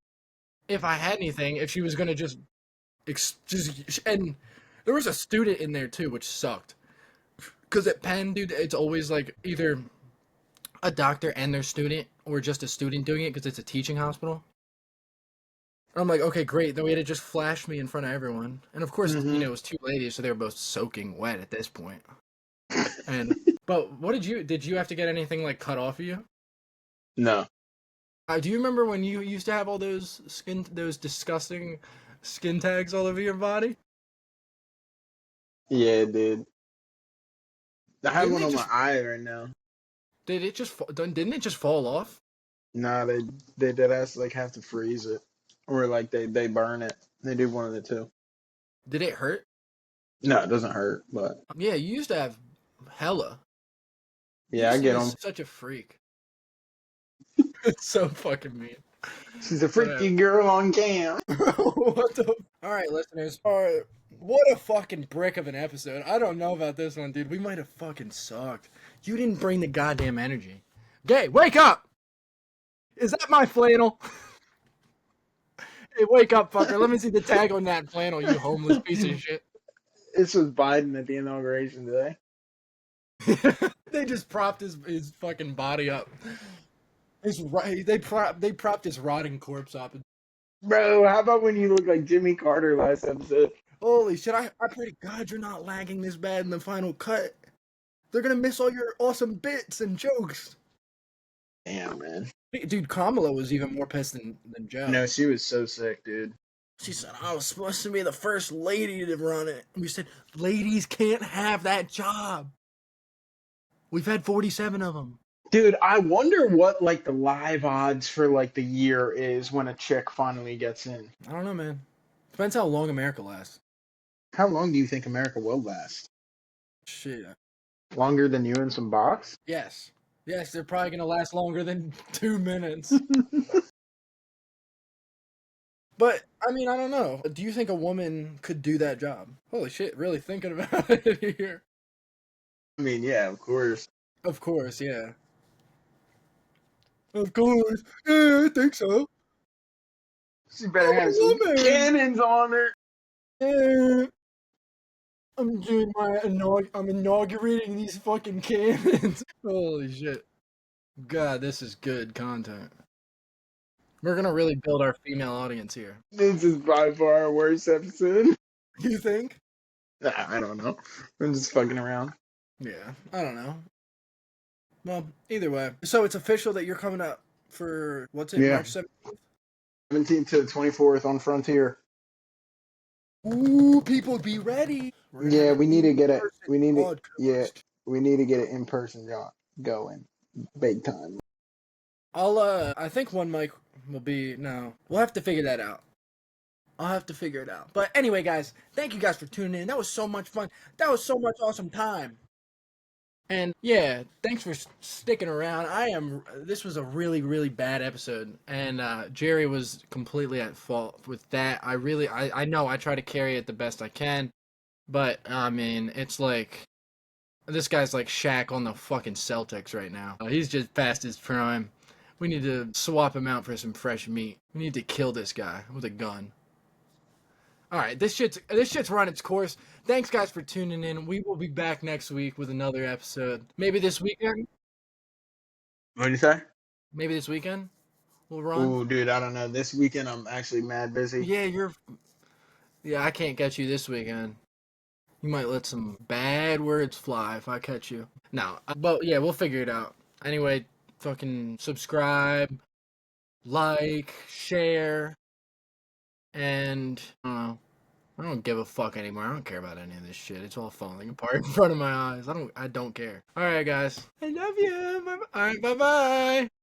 if I had anything? If she was gonna just and there was a student in there too, which sucked. Cause at Penn, dude, it's always like either a doctor and their student, or just a student doing it because it's a teaching hospital. And I'm like, okay, great. Then we had to just flash me in front of everyone, and of course, Hmm. it was two ladies, so they were both soaking wet at this point. And but what did you have to get anything like cut off of you? No. Do you remember when you used to have all those disgusting skin tags all over your body? Yeah, dude. I have Didn't one they on my just eye right now. didn't it just fall off? Nah, they dead ass like have to freeze it, or like they burn it. They do one of the two. Did it hurt? No, it doesn't hurt, but Yeah, you used to have hella. You yeah, I used to get be them. such a freak. It's so fucking mean. She's a Whatever. freaky girl on cam. What the? All right, listeners. All right, what a fucking brick of an episode. I don't know about this one, dude. We might have fucking sucked. You didn't bring the goddamn energy. Gay, wake up! Is that my flannel? Hey, wake up, fucker. Let me see the tag on that flannel, you homeless piece of shit. This was Biden at the inauguration today. They just propped his fucking body up. They propped his rotting corpse up. Bro, how about when you look like Jimmy Carter last episode? Holy shit, I pray to God you're not lagging this bad in the final cut. They're gonna miss all your awesome bits and jokes. Damn, man. Dude, Kamala was even more pissed than Joe. No, she was so sick, dude. She said, I was supposed to be the first lady to run it. We said, ladies can't have that job. We've had 47 of them. Dude, I wonder what like the live odds for like the year is when a chick finally gets in. I don't know, man. Depends how long America lasts. How long do you think America will last? Shit. Longer than you and some box? Yes. Yes, they're probably going to last longer than 2 minutes. But, I mean, I don't know. Do you think a woman could do that job? Holy shit, really thinking about it here. I mean, yeah, of course. Of course, yeah. Of course. Yeah, I think so. She better have some cannons on her. Yeah. I'm doing I'm inaugurating these fucking cannons. Holy shit. God, this is good content. We're gonna really build our female audience here. This is by far our worst episode. You think? I don't know. I'm just fucking around. Yeah, I don't know. Well, either way. So it's official that you're coming up for, what's it, Yeah. March 17th? 17th to the 24th on Frontier. Ooh, people be ready. Yeah, we need to get it. We need to, podcast. yeah, we need to get it in person going big time. I think one mic will be, no. We'll have to figure that out. I'll have to figure it out. But anyway, guys, thank you guys for tuning in. That was so much fun. That was so much awesome time. And yeah, thanks for sticking around. This was a really, really bad episode. And Jerry was completely at fault with that. I know I try to carry it the best I can. But, I mean, it's like, this guy's like Shaq on the fucking Celtics right now. He's just past his prime. We need to swap him out for some fresh meat. We need to kill this guy with a gun. Alright, this shit's run its course. Thanks guys for tuning in. We will be back next week with another episode. Maybe this weekend? What do you say? Maybe this weekend? We'll run? Ooh, dude, I don't know. This weekend I'm actually mad busy. Yeah, I can't catch you this weekend. You might let some bad words fly if I catch you. No, but yeah, we'll figure it out. Anyway, fucking subscribe, like, share, and I don't give a fuck anymore. I don't care about any of this shit. It's all falling apart in front of my eyes. I don't care. All right, guys. I love you. All right, bye-bye.